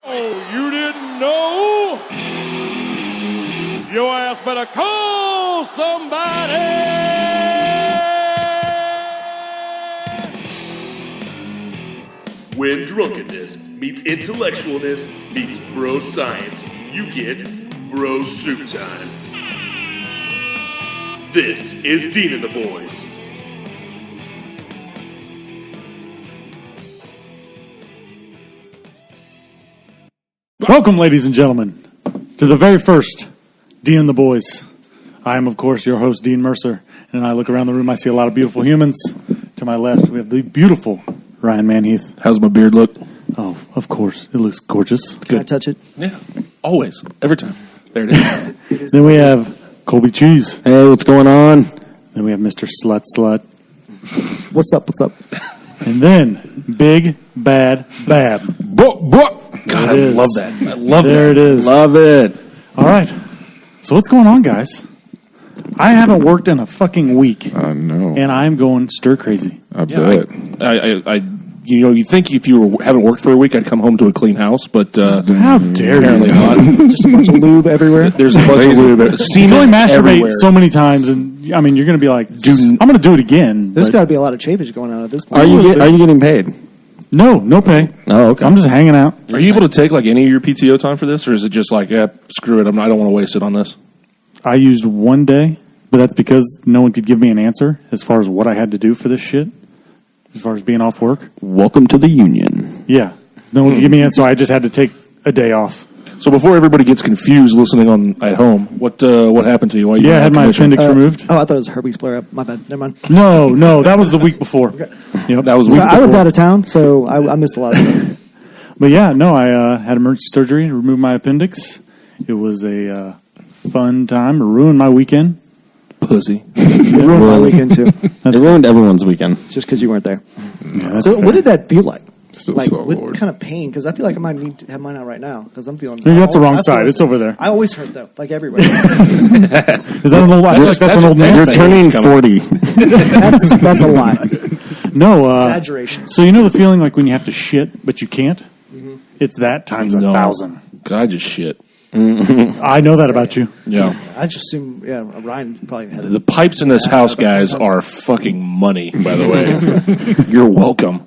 Oh, you didn't know? Your ass better call somebody. When drunkenness meets intellectualness meets bro science, you get Bro Soup Time. This is Dean and the Boys. Welcome, ladies and gentlemen, to the very first Dean and the Boys. I am, of course, your host, Dean Mercer, and I look around the room, I see a lot of beautiful humans. To my left, we have the beautiful Ryan Manheath. How's my beard look? Oh, of course, it looks gorgeous. Can I touch it? Yeah, always, every time. There it is. Then we have Colby Cheese. Hey, what's going on? Then we have Mr. Slut. What's up? And then Big Bad Bab. God, I love that. I love that. There it is. Love it. All right. So what's going on, guys? I haven't worked in a fucking week. I know. And I'm going stir crazy. I bet. You think if you haven't worked for a week, I'd come home to a clean house, but How dare apparently you? not. Just a bunch of lube everywhere. There's a bunch of lube. You can Semen only masturbate everywhere. so many times, and I mean, you're going to be like, dude, I'm going to do it again. There's but got to be a lot of chafage going on at this point. Are you getting paid? no pay. Oh, okay. I'm just hanging out. Are you able to take like any of your PTO time for this, or is it just like, yeah, screw it, I don't want to waste it on this? I used one day, but that's because no one could give me an answer as far as what I had to do for this shit, as far as being off work. Welcome to the union. Yeah. No one could give me an answer, so I just had to take a day off. So before everybody gets confused listening on at home, what happened to you? Why you Yeah, I had my commission? appendix removed. Oh, I thought it was herpes flare-up. My bad. Never mind. No, that was the week before. Yep. That was So week I was before. out of town, so I missed a lot of stuff. But yeah, no, I had emergency surgery to remove my appendix. It was a fun time. It ruined my weekend. Pussy. It ruined my weekend, too. It ruined everyone's weekend. Just because you weren't there. Yeah, that's So fair. what did that feel like? Still Like, so what Lord. kind of pain? Because I feel like I might need to have mine out right now. Because I'm feeling... Maybe that's the I wrong always- side. It's over there. I always hurt, though. Like, everywhere. Is that an old? I feel like that's an old man. You're thing. turning 40. That's a lie. No, Exaggeration. so you know the feeling like when you have to shit but you can't? It's that times 1,000. God, I just shit. I know that about you. Yeah. I just assume, Ryan probably had The pipes in this house, guys, are fucking money, by the way. You're welcome.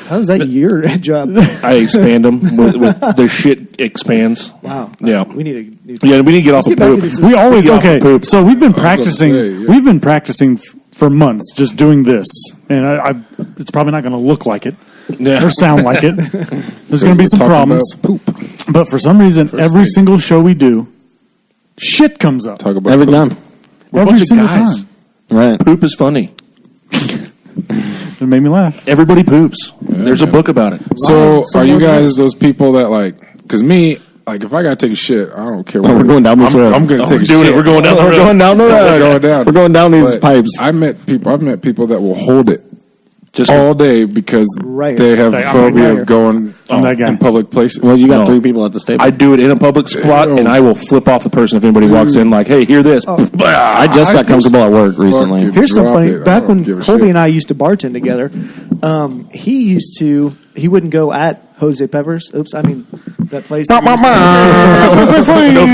How's that your job? I expand them with the shit expands. Wow. Yeah. We need to... Yeah, we need to get off Let's of get back poop. to this. We always get off okay. the poop. So we've been was about to practicing. say, yeah. We've been practicing for months, just doing this, and I it's probably not going to look like it Yeah. or sound like it. There's going to be some Talking problems. about poop. But for some reason, every thing. single show we do, shit comes up. Talk about Every poop. time. We're a Every bunch of single guys. time. Right. Poop is funny. It made me laugh. Everybody poops. There's a book about it. So, are you guys those people that like? Because me, like, if I gotta take a shit, I don't care. Oh, we're going down this road. I'm gonna Oh, take we're a doing shit. it. We're going down the We're road. going down the We're road. going down. We're going down these But pipes. I've met people that will hold it Just all day because Right. they have Like, a I'm phobia right here. of going I'm that guy. in public places. Well, you got No. 3 people at this table. I do it in a public spot, and I will flip off the person if anybody walks in like, hey, hear this. I just got comfortable at work recently. Fuck Here's some Drop funny. it. I Back don't when give a Colby shit. and I used to bartend together, he wouldn't go at Jose Peppers. Oops, I mean that place. No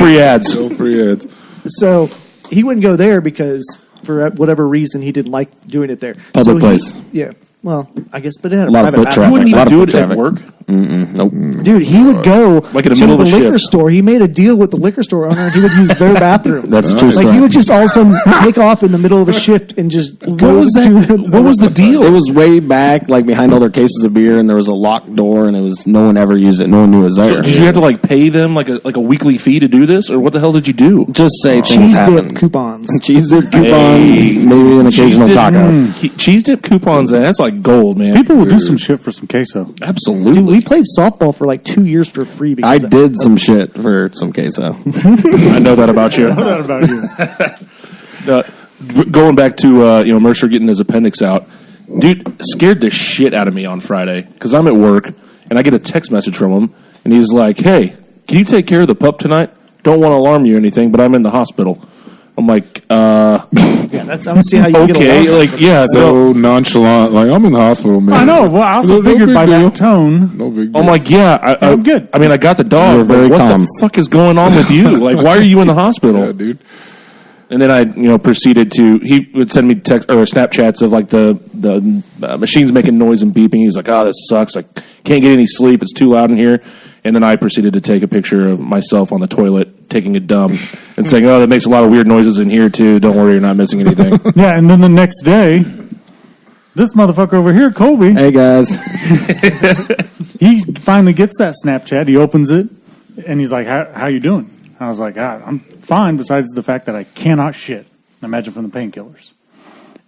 free ads. No free ads. So he wouldn't go there because for whatever reason he didn't like doing it there. Public so place. Yeah. Well, I guess, but it had a lot of private foot bathroom. You wouldn't A lot even of do foot it at traffic. work. Nope. Dude, he would go Like in the to middle the of the liquor shift. store. He made a deal with the liquor store owner, and he would use their bathroom. That's a true Like story. he would just all of a sudden take off in the middle of a shift and just go was that? to What was the deal? It was way back, like behind all their cases of beer, and there was a locked door, and it was no one ever used it. No one knew it was there. So did you have to like pay them like a weekly fee to do this, or what the hell did you do? just say things cheese happen? dip coupons. Cheese dip coupons, Hey. maybe an occasional taco. Cheese dip coupons. That's like gold, man. People will do some shit for some queso. Absolutely. Dude, we played softball for like 2 years for free. I Because did some shit for some queso. I know that about you. What about you? Going back to Mercer getting his appendix out, dude, scared the shit out of me on Friday because I'm at work and I get a text message from him and he's like, "Hey, can you take care of the pup tonight? Don't want to alarm you or anything, but I'm in the hospital." I'm like, Yeah, that's. I don't see how you get okay, along. like, yeah. So nonchalant, like I'm in the hospital, man. I know. Well, I also No figured big by deal. that tone. No big deal. I'm like, yeah, I'm good. I mean, I got the dog. You're very but what calm. the fuck is going on with you? Like, why are you in the hospital? yeah, dude. And then I, proceeded to. He would send me text or Snapchats of like the machines making noise and beeping. He's like, "Oh, this sucks. I can't get any sleep. It's too loud in here." And then I proceeded to take a picture of myself on the toilet taking a dump and saying, "Oh, that makes a lot of weird noises in here too. Don't worry, you're not missing anything." Yeah, and then the next day, this motherfucker over here, Colby, Hey guys, he finally gets that Snapchat. He opens it, and he's like, how you doing? I was like, I'm fine, besides the fact that I cannot shit. Imagine from the painkillers.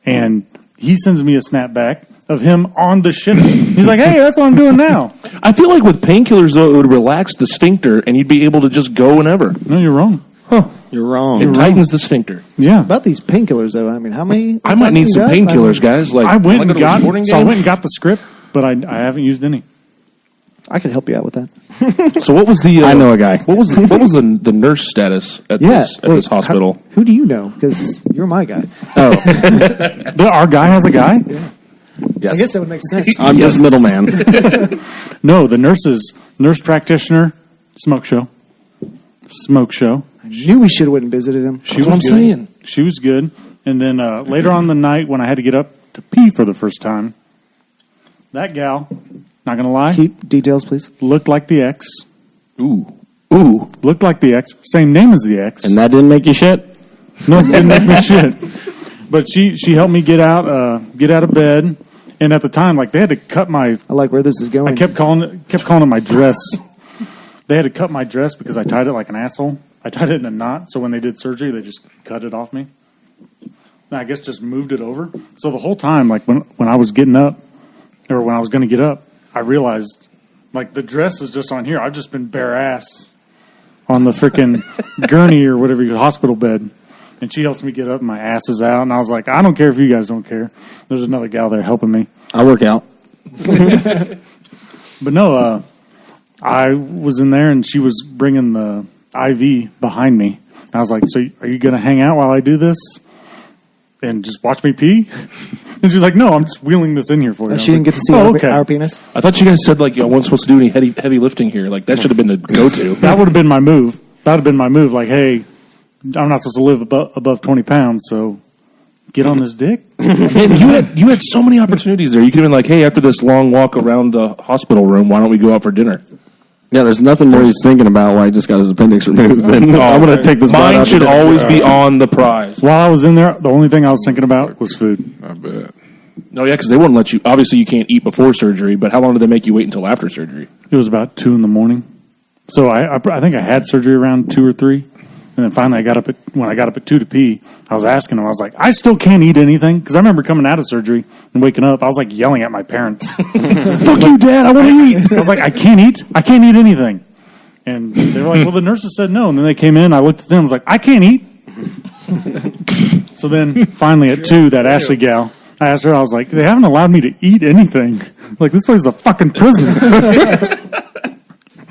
And he sends me a snap back of him on the shit. He's like, hey, that's what I'm doing now. I feel like with painkillers though, it would relax the sphincter and you'd be able to just go whenever. No, you're wrong. you're wrong. It tightens the sphincter. Yeah. About these painkillers, though. I mean, how many? I might need some painkillers, guys. Like I went like and a got sporting so I game. went and got the script, but I haven't used any. I could help you out with that. So what was the? I know a guy. What was the nurse status at this hospital? Who do you know? Because you're my guy. Our guy has a guy? Yes. I guess that would make sense. I'm just middleman. No, the nurse practitioner, smoke show. I knew we should have went and visited him. She That's what I'm good. saying. She was good. And then later on in the night, when I had to get up to pee for the first time, that gal, not going to lie, Keep details, please. looked like the ex. Ooh. Looked like the ex. Same name as the ex. And that didn't make you shit? No, it didn't make me shit. But she helped me get out of bed. And at the time, like, they had to cut my... I like where this is going. I kept calling it my dress. They had to cut my dress because I tied it like an asshole. I tied it in a knot, so when they did surgery, they just cut it off me. And I guess just moved it over. So the whole time, like when I was getting up, or when I was going to get up, I realized, like, the dress is just on here. I've just been bare ass on the freaking gurney or whatever, hospital bed. And she helps me get up, and my ass is out. And I was like, I don't care if you guys don't care. There's another gal there helping me. I work out. But no, I was in there, and she was bringing the IV behind me. I was like, so are you going to hang out while I do this and just watch me pee? And she's like, no, I'm just wheeling this in here for you. I was She didn't like, get to see oh, our, okay. our penis. I thought you guys said like I wasn't supposed to do any heavy lifting here. Like that should have been the go-to. That would have been my move. That would have been my move. Like, hey, I'm not supposed to live above 20 pounds, so get on this dick. Man, you had so many opportunities there. You could have been like, hey, after this long walk around the hospital room, why don't we go out for dinner? Yeah, there's nothing more he's thinking about why he just got his appendix removed than I'm going to take this bite Mine out should to dinner. always be on the prize. While I was in there, the only thing I was thinking about was food. I bet. No, yeah, because they wouldn't let you. Obviously, you can't eat before surgery, but how long did they make you wait until after surgery? It was about 2 a.m. So I think I had surgery around 2 or 3. And then finally, when I got up at 2 to pee, I was asking him, I was like, I still can't eat anything. Because I remember coming out of surgery and waking up, I was like yelling at my parents. Fuck you, Dad, I want to eat. I was like, I can't eat anything. And they were like, well, the nurses said no. And then they came in, I looked at them, I was like, I can't eat. So then finally at 2, that Ashley gal, I asked her, I was like, they haven't allowed me to eat anything. Like, this place is a fucking prison.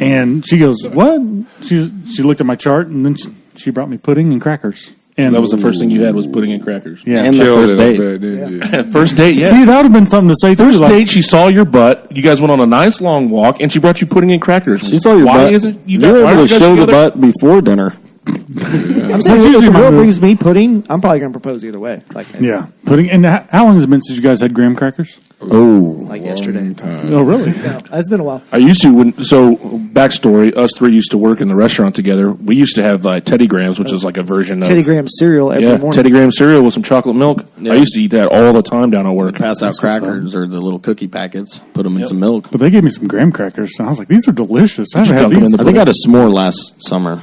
And she goes, what? She looked at my chart, and then she brought me pudding and crackers. And That was the first thing you had was pudding and crackers. yeah. And the Killed first it, I date. bet, didn't you? First date, yeah. See, that would have been something to say too. First like, date, she saw your butt. You guys went on a nice long walk, and she brought you pudding and crackers. She saw your why butt. Isn't you were why able are to you guys show the together? butt before dinner. I'm saying usually if a my girl move. brings me pudding, I'm probably going to propose either way. Like, Yeah, pudding. And how long has it been since you guys had graham crackers? Oh. like yesterday. Oh, really? No, it's been a while. I used to backstory. Us three used to work in the restaurant together. We used to have Teddy Grahams, which is like a version Teddy of Graham cereal every morning. Teddy Graham cereal with some chocolate milk. Yeah. I used to eat that all the time down at work. Pass out crackers or the little cookie packets. Put them in some milk. But they gave me some graham crackers, and I was like, these are delicious. I you haven't had dunk them in these. the I think I had a s'more last summer.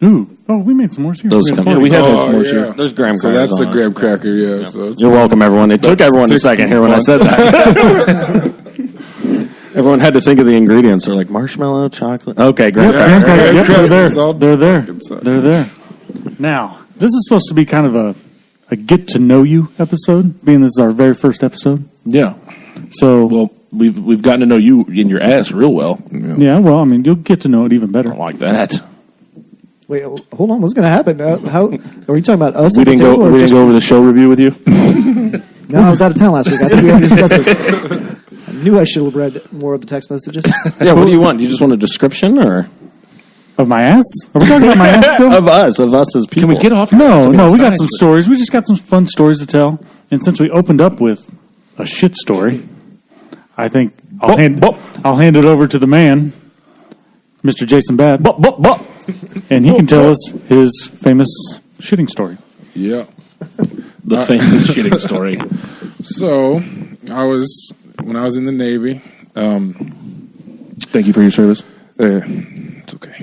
Ooh. Oh, we made some more here. Those We had a come- party. Yeah, we have had Oh, some more yeah. here. There's graham So crackers that's a on graham it. cracker, yeah. So it's You're welcome, everyone. It took everyone a 6 second here when I months. said that. Everyone had to think of the ingredients. They're like marshmallow, chocolate. Okay, graham Graham cracker. crackers. Yep, they're crackers, all there. They're there. fucking suck. They're there. Now, this is supposed to be kind of a get to know you episode, being this is our very first episode. Yeah. So, Well, we've gotten to know you in your ass real well. yeah, well, I mean, you'll get to know it even better. I don't like that. Wait, hold on. What's going to happen? How are you talking about us? We at the didn't table, go. or We didn't just- go over the show review with you. No, I was out of town last week. I think we already discussed this. I knew I should have read more of the text messages. Yeah, what do you want? Do you just want a description or Of my ass? Are we talking about my ass still? of us as people? Can we get off? your ass? I No, mean, no, it's we got nice, some but- stories. We just got some fun stories to tell. And since we opened up with a shit story, I think I'll hand it over to the man, Mr. Jason Babb, and he can tell us his famous shitting story. Yeah. The famous shitting story. So, when I was in the Navy, Thank you for your service. it's okay.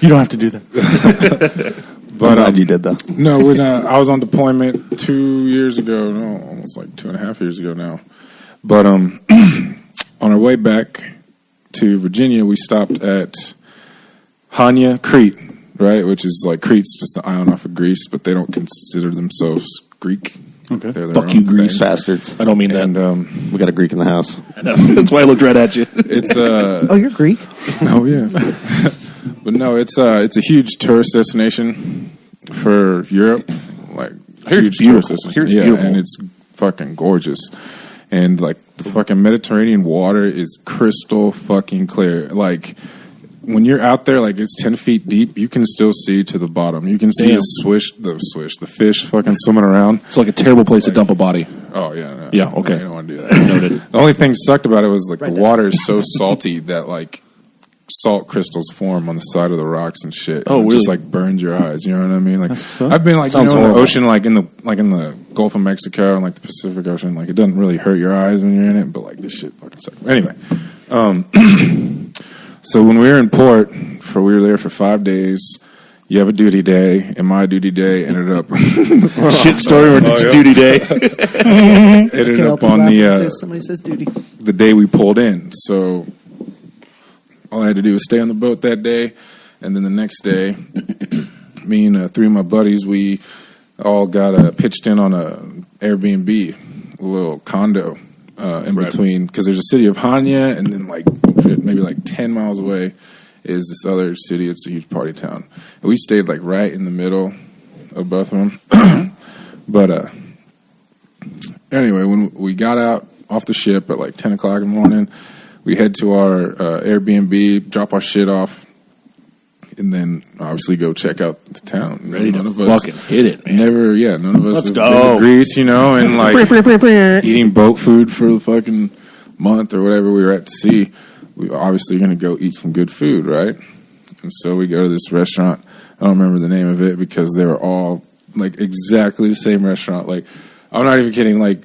You don't have to do that. But I'm glad you did that. No, when I was on deployment 2 years ago, no, almost like 2.5 years ago now. But on our way back to Virginia, we stopped at Hania, Crete, right? Which is like Crete's just the island off of Greece, but they don't consider themselves Greek. Okay. They're their Fuck own you, Greece. thing. Bastards. I don't mean that. And We got a Greek in the house. That's why I looked right at you. it's Oh, you're Greek? oh yeah, but no, it's a huge tourist destination for Europe. Like hear it's huge beautiful. tourist destination. I hear it's yeah, beautiful. and it's fucking gorgeous. And like the fucking Mediterranean water is crystal fucking clear. Like when you're out there, like it's 10 feet deep, you can still see to the bottom. You can see Damn. the fish fucking swimming around. It's like a terrible place to dump a body. Oh yeah, no, Yeah, okay. You don't want to do that. Noted. The only thing sucked about it was like Right the there. water is so salty that like salt crystals form on the side of the rocks and shit. Oh, And it really? just like burns your eyes. You know what I mean? Like That's what's up. I've been like Sounds in the horrible. ocean, like in the Gulf of Mexico and like the Pacific Ocean. Like it doesn't really hurt your eyes when you're in it, but like this shit fucking sucks. Anyway, so when we were in port, we were there for 5 days. You have a duty day, and my duty day ended up Shit story or it's duty day. Can't ended help up but on laugh the when somebody says duty. the day we pulled in. So all I had to do was stay on the boat that day, and then the next day, me and 3 of my buddies, we all got pitched in on a Airbnb, a little condo in between, because there's a city of Hania, and then like maybe like 10 miles away is this other city. It's a huge party town, and we stayed like right in the middle of both of them. But anyway, when we got out off the ship at like 10 o'clock in the morning, we head to our Airbnb, drop our shit off, and then obviously go check out the town. Ready None to of us fucking hit it, man. none of us Let's have go. been to Greece, you know, and like eating boat food for the fucking month or whatever we were at to sea. We obviously going to go eat some good food, right? And so we go to this restaurant. I don't remember the name of it because they were all like exactly the same restaurant. Like, I'm not even kidding. Like,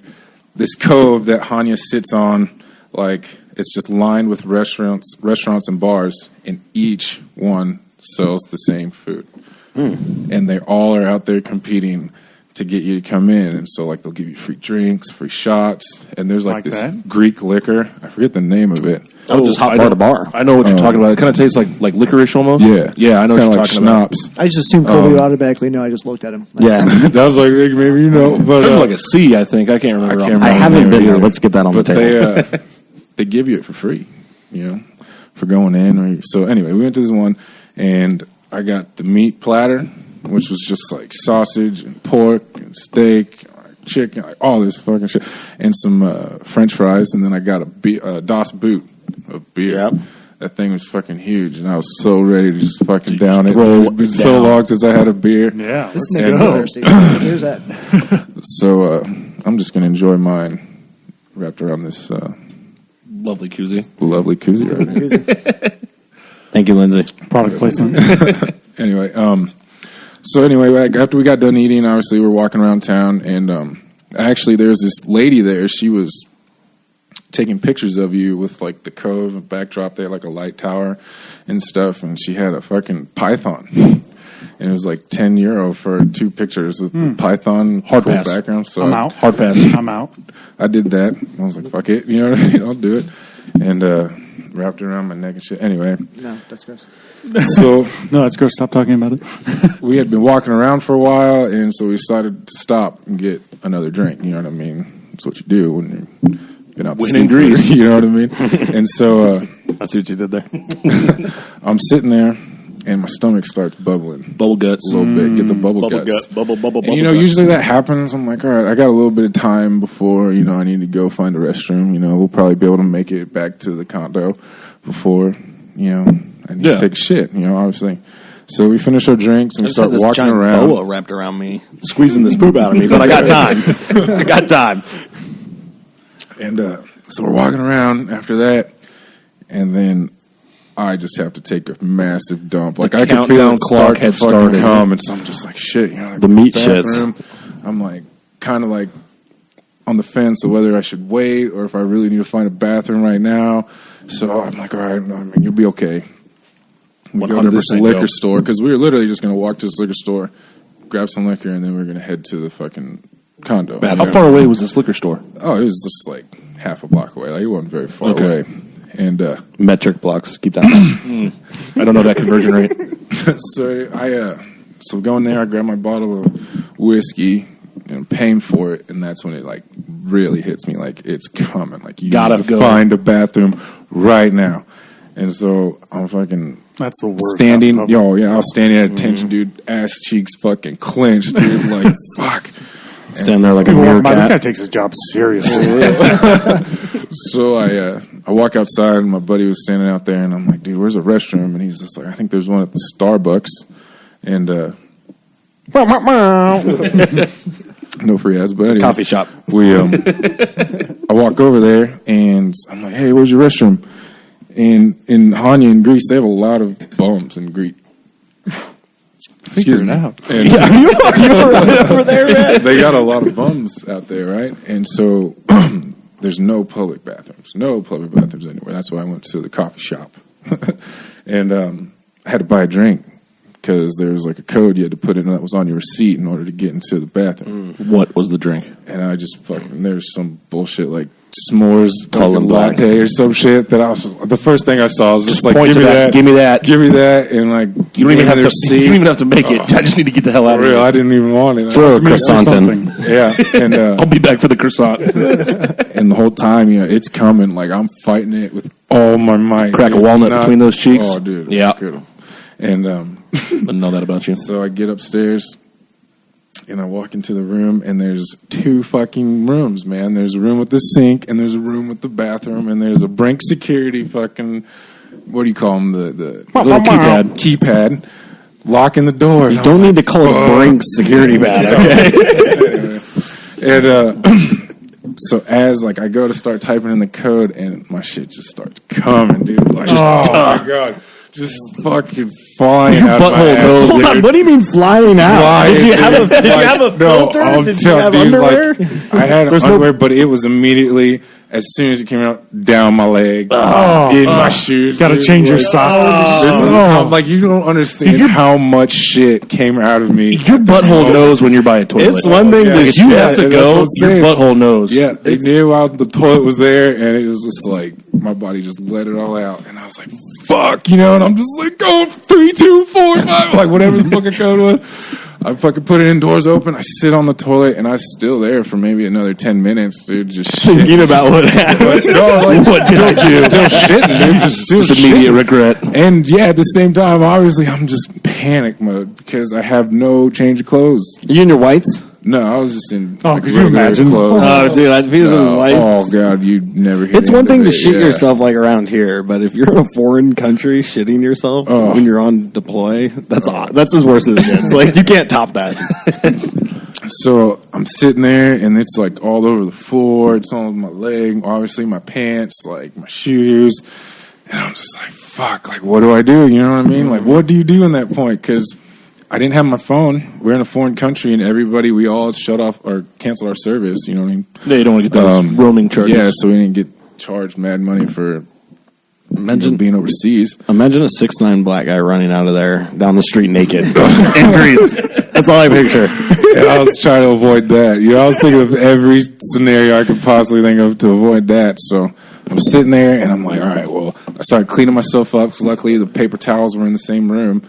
this cove that Hania sits on, like, it's just lined with restaurants and bars, and each one sells the same food. And they all are out there competing to get you to come in. And so, like, they'll give you free drinks, free shots, and there's like Like this that? Greek liquor. I forget the name of it. I'll just hop I bar know- to bar. I know what you're talking about. It kind of tastes like licorice almost. Yeah, Yeah, I know what It's you're kinda like talking about. schnapps. I just assumed Colby would automatically know. I just looked at him. Like, Yeah. That was like maybe you know, but Starts with like a C, I think. I can't remember. I can't off- remember. I haven't the name been of it there. either. Let's get that on the But table. they give you it for free, you know, for going in. So anyway, we went to this one, and I got the meat platter, which was just like sausage and pork and steak, chicken, like all this fucking shit, and some French fries, and then I got a DOS boot of beer. Yep. That thing was fucking huge, and I was so ready to just fucking down it. throw It's been it so down. long since I had a beer. Yeah. This let's nigga go. thirsty. Here's that. So I'm just gonna enjoy mine wrapped around this Lovely koozie. lovely koozie right here. Thank you, Lindsay. Product placement. Anyway, so anyway, like, after we got done eating, obviously we're walking around town, and actually there's this lady there. She was taking pictures of you with like the cove and backdrop there, like a light tower and stuff, and she had a fucking python. And it was like €10 for 2 pictures with the python Hard cool pass. background. So I'm out. Hard pass. I'm out. I did that. I was like, fuck it, you know what I mean? I'll do it. And wrapped it around my neck and shit. Anyway, No, that's gross. so No, that's gross. Stop talking about it. we had been walking around for a while, and so we decided to stop and get another drink. You know what I mean? That's what you do when you've been out to When sea in for- Greece. You know what I mean? And so That's what you did there. I'm sitting there, and my stomach starts bubbling. Bubble guts. A little bit, get the bubble guts. Bubble And, you know, usually that happens. I'm like, all right, I got a little bit of time before, you know, I need to go find a restroom. You know, we'll probably be able to make it back to the condo before, you know, I need to take a shit, you know, obviously. So we finish our drinks and we start walking around. Boa wrapped around me, squeezing this poop out of me, but I got time. I got time. And so we're walking around after that, and then I just have to take a massive dump. Like, I can feel it clock had started. come, and so I'm just like, shit, you know, like The meat bathroom. I'm like, kind of like on the fence of whether I should wait or if I really need to find a bathroom right now. So I'm like, all right, I mean, you'll be okay. We go to this 100% liquor go. store, because we were literally just going to walk to this liquor store, grab some liquor, and then we were going to head to the fucking condo. How far away was this liquor store? Oh, it was just like half a block away. Like, it wasn't very far away. And Metric blocks. Keep that. I don't know that conversion rate. so going there, I grab my bottle of whiskey and I'm paying for it, and that's when it like really hits me. Like, it's coming. Like, you Gotta need to go. find a bathroom right now. And so I'm fucking That's the worst. standing. Out Yo, yeah, I was standing at attention, dude. Ass cheeks fucking clenched, dude. Like, fuck. Stand there like a People walk by, this guy meerkat. takes his job seriously. So I walk outside, and my buddy was standing out there, and I'm like, dude, where's a restroom? And he's just like, I think there's one at the Starbucks. And no free ads, but anyway, Coffee shop. I walk over there, and I'm like, hey, where's your restroom? And in Hanya in Greece, they have a lot of bums in Greece. Excuse me. out. And You were right over there, man. they got a lot of bums out there, right? And so there's no public bathrooms. No public bathrooms anywhere. That's why I went to the coffee shop. And I had to buy a drink because there was like a code you had to put in that was on your receipt in order to get into the bathroom. What was the drink? And I just fucking, there's some bullshit like s'mores Tall fucking and black. latte or some shit that I was just, the first thing I saw was just like, point give to me that, that, give me that. give me that, and like, You don't even have to. receipt. You don't even have to make it. I just need to get the hell out For of real, here. I didn't even want it. Throw a Give me croissant something. in. Yeah, and I'll be back for the croissant. and the whole time, you know, it's coming. Like, I'm fighting it with all my might. Crack a dude. walnut between those cheeks? Oh, dude. Yeah. Could've. And Didn't know that about you. so I get upstairs and I walk into the room, and there's two fucking rooms, man. There's a room with the sink, and there's a room with the bathroom, and there's a Brink security fucking, what do you call them? The Little keypad. Locking the door. You don't need to call it a Brink security bad, okay? And so as like I go to start typing in the code, and my shit just starts coming, dude. Like, oh my god, just fucking flying out of my butthole ass, goes, Hold on, dude. what do you mean flying out? Flying, Did you have a, dude. did you Like, have a filter? No, Did you have underwear? Like, I had There's no- underwear, but it was immediately as soon as it came out down my leg, in my shoes. Gotta dude. change your Like, socks. I'm like, you don't understand how much shit came out of me. Your butthole knows when you're by a toilet. It's one thing Yeah, to if If you shit. have to that's what go, I'm your saying. butthole knows. Yeah, they knew the toilet was there, and it was just like my body just let it all out, and I was like, "Fuck," you know, and I'm just like, "Go 3, 2, 4, 5," like whatever the fucking code was. I fucking put it in, doors open. I sit on the toilet, and I was still there for maybe another 10 minutes, dude. Just Thinking about what happened. no, like, What did I do? still shitting, dude. Still Just immediate shitting. regret. And yeah, at the same time, obviously, I'm just panic mode because I have no change of clothes. You in your whites? No, I was just in. Oh, like, could you regular imagine? Clothes. Oh, dude, if he was in his No. whites. Oh god, you never. Hit It's one thing to shit shit yourself like around here, but if you're in a foreign country shitting yourself Oh. when you're on deploy, that's that's as worse as it gets. Like, you can't top that. So I'm sitting there, and it's like all over the floor. It's on my leg, obviously my pants, like my shoes, and I'm just like, fuck. Like, what do I do? You know what I mean? Like, what do you do in that point? Because I didn't have my phone. We're in a foreign country, and we all shut off or canceled our service. You know what I mean? Yeah, you don't want to get those roaming charges. Yeah, so we didn't get charged mad money for Imagine being overseas. Imagine a 6'9" black guy running out of there down the street naked in Greece. That's all I picture. And I was trying to avoid that. You know, I was thinking of every scenario I could possibly think of to avoid that. So I'm sitting there, and I'm like, all right, well, I started cleaning myself up because luckily the paper towels were in the same room.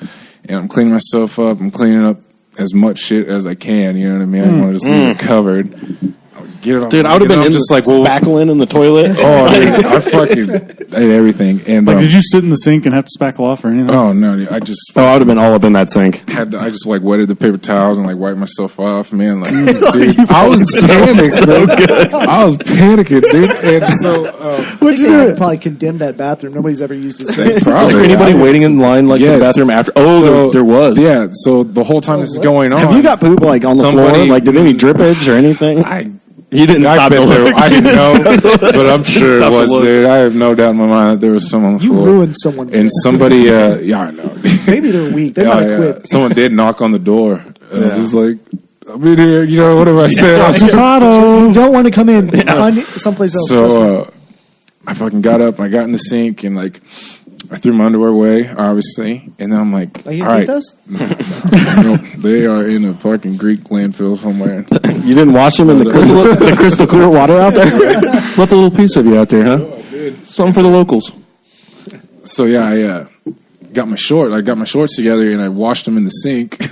And I'm cleaning myself up. I'm cleaning up as much shit as I can. You know what I mean? I don't want to just leave it covered. I would get it off. Dude, I would have been I'm in just like spackling in the toilet. oh, dude, I fucking ate everything. And Like, did you sit in the sink and have to spackle off or anything? Oh no, dude, I just Oh, I would have been all up in that sink. I just like wetted the paper towels and like wiped myself off, man. Like, dude, I was panicking. So good. I was panicking, dude. And so, What'd you do? Probably condemned that bathroom. Nobody's ever used it since. Was there anybody waiting in line like in the Yes. bathroom after? Oh, So, there was. Yeah. So the whole time this is going on, Have you got poop like on the floor? Somebody- Like, did any drippage or anything? You didn't I stop bet to there, look. I didn't know, but I'm sure Stop it to was look. there. I have no doubt in my mind that there was someone on the You floor. ruined someone's And day. somebody, yeah, I know. Maybe they're weak. They might have quit. Someone did knock on the door. And I was like, I'm in here, you know, whatever I said. I was just- You don't want to come in. Find someplace else. trust me. So I fucking got up and I got in the sink and like I threw my underwear away, obviously, and then I'm like, Are you all gonna right, keep those? no, they are in a fucking Greek landfill somewhere. You didn't wash them in the crystal clear water out there? Left a little piece of you out there, huh? Something for the locals. So yeah, I got my shorts together and I washed them in the sink.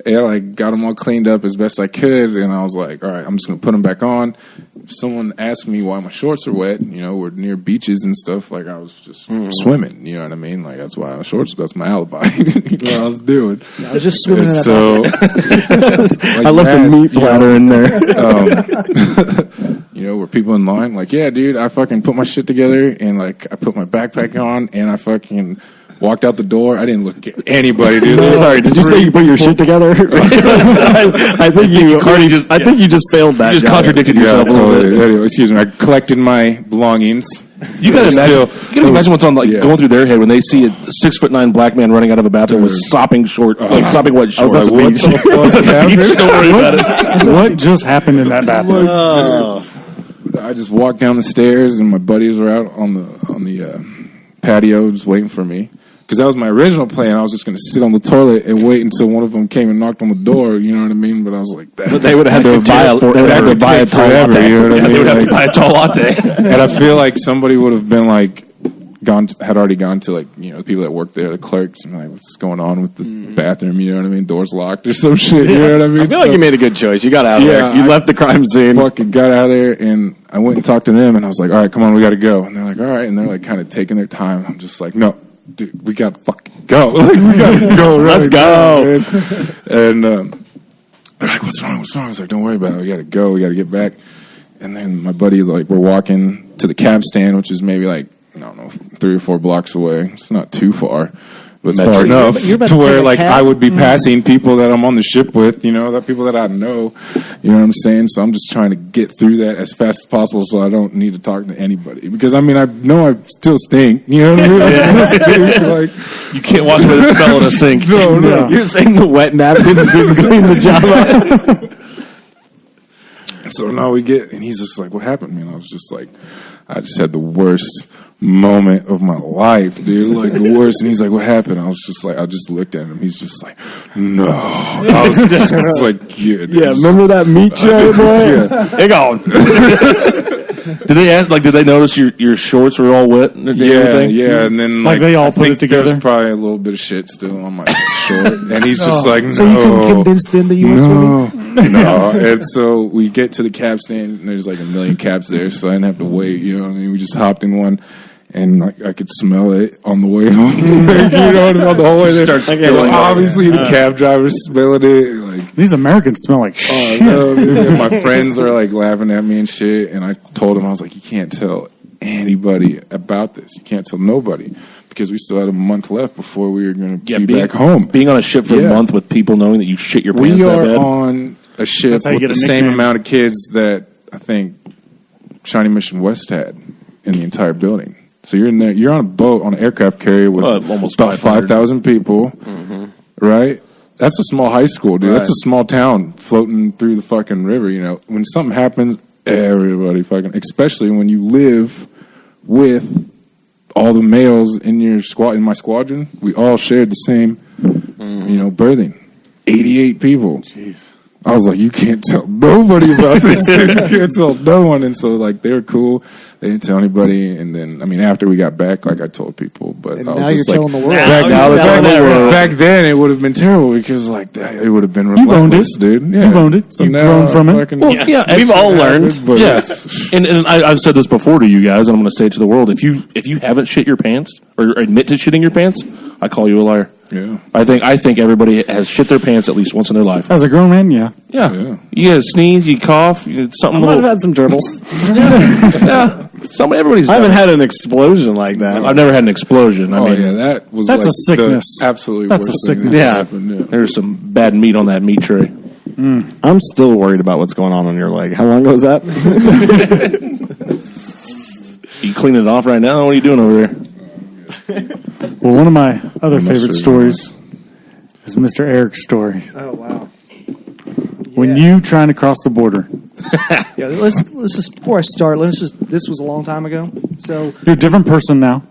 And I got them all cleaned up as best I could, and I was like, all right, I'm just gonna put them back on. If someone asked me why my shorts are wet, you know, we're near beaches and stuff, like I was just swimming, you know what I mean? Like that's why my shorts, that's my alibi. You know what I was doing. I was just swimming in And that. so like, I left a yes, meat platter in there. you know, were people in line like, yeah, dude, I fucking put my shit together and like I put my backpack on and I fucking walked out the door. I didn't look at anybody, dude. Sorry, did you say you put your shit together? I think you already just. I think you just failed that. You just job. contradicted Yeah, yourself a little bit. totally. Anyway, excuse me. I collected my belongings. You gotta imagine. You gotta imagine what's on like yeah. going through their head when they see a 6'9" black man running out of a bathroom with sopping short, like sopping wet shorts. at the What beach. the fuck happened? Don't worry about it. What just happened in that bathroom? I just walked down the stairs and my buddies were out on the patio just waiting for me. Because that was my original plan. I was just going to sit on the toilet and wait until one of them came and knocked on the door. You know what I mean? But I was like, that, But they would have had to buy a. They would have to buy a tall forever. latte. You know what I Yeah, mean? they would have to Like, buy a tall latte. and I feel like somebody would have been like had already gone to like, you know, the people that work there, the clerks, and like, what's going on with the bathroom? You know what I mean? Doors locked or some shit. You know what I mean? I feel like you made a good choice. You got out of Yeah, there. You left the crime scene. fucking got out of there and I went and talked to them and I was like, all right, come on, we got to go. And they're like, all right. And they're like kind of taking their time. I'm just like, no, dude, we got to fucking go. Like, we got to go. Let's go. And they're like, what's wrong? What's wrong? I was like, don't worry about it. We got to go. We got to get back. And then my buddy is like, we're walking to the cab stand, which is maybe like, I don't know, 3 or 4 blocks away. It's not too far. But it's far enough You're about to to where take a like cab? I would be passing people that I'm on the ship with, you know, that people that I know, you know what I'm saying? So I'm just trying to get through that as fast as possible so I don't need to talk to anybody. Because I mean, I know I still stink, you know what I mean? I still stink, like, You can't watch by the smell in a sink. no. You're saying the wet napkins didn't clean the job up? So now we get, and he's just like, what happened, man? I was just like, I just had the worst moment of my life, dude. Like the worst. And he's like, what happened? I was just like, I just looked at him. He's just like, no. I was just like, yeah. Yeah, remember that meat tray, boy? Yeah. Hang on. Did they ask, like? Did they notice your shorts were all wet? And everything? Yeah. And then Like, they all I put think it together? There's probably a little bit of shit still on my short. And he's just like, no. So you couldn't convince them that you went swimming? No. And so we get to the cab stand, and there's like a million cabs there, so I didn't have to wait. You know what I mean? We just hopped in one, and like I could smell it on the way home. You know what I mean? The whole way there. Starts So smelling it. obviously, the cab driver's smelling it. Like, These Americans smell like shit. no, dude. And my friends are like laughing at me and shit. And I told them, I was like, you can't tell anybody about this. You can't tell nobody. Because we still had a month left before we were going to be back home. Being on a ship for Yeah. a month with people knowing that you shit your pants We that are bad. on a ship That's how you with get the a same nickname. amount of kids that I think Shawnee Mission West had in the entire building. So you're in there. You're on a boat on an aircraft carrier with almost about 500. 5,000 people, right? That's a small high school, dude. That's a small town floating through the fucking river. You know, when something happens, everybody fucking. Especially when you live with all the males in your squad. In my squadron, we all shared the same, you know, berthing. 88 people. Jeez. I was like, you can't tell nobody about this, dude. You can't tell no one. And so, like, they were cool. They didn't tell anybody. And then, I mean, after we got back, like, I told people. But And I was now just you're like, telling the world. back then, it would have been terrible because, like, it would have been You've owned relentless, it. dude. Yeah. You've owned it. So You've now grown from it. fucking- Well, yeah, We've all learned. But Yeah, it's- and I've said this before to you guys, and I'm going to say it to the world. If you haven't shit your pants or admit to shitting your pants, I call you a liar. Yeah. I think everybody has shit their pants at least once in their life. As a grown man, yeah. Yeah, Yeah. you get a sneeze, you cough, something I might have little. had some dribble. Everybody's. I haven't done it. had an explosion like that. I've never had an explosion. I Oh, mean, yeah, that was That's like a sickness. the absolutely That's worst a thing sickness. that Yeah. happened, yeah. there's some bad meat on that meat tray. I'm still worried about what's going on your leg. How long ago was that? You cleaning it off right now? What are you doing over there? Well, one of my other I'm not favorite sure. stories is Mr. Eric's story. Oh wow. When Yeah. you trying to cross the border, Yeah, let's just before I start. This was a long time ago, so you're a different person now.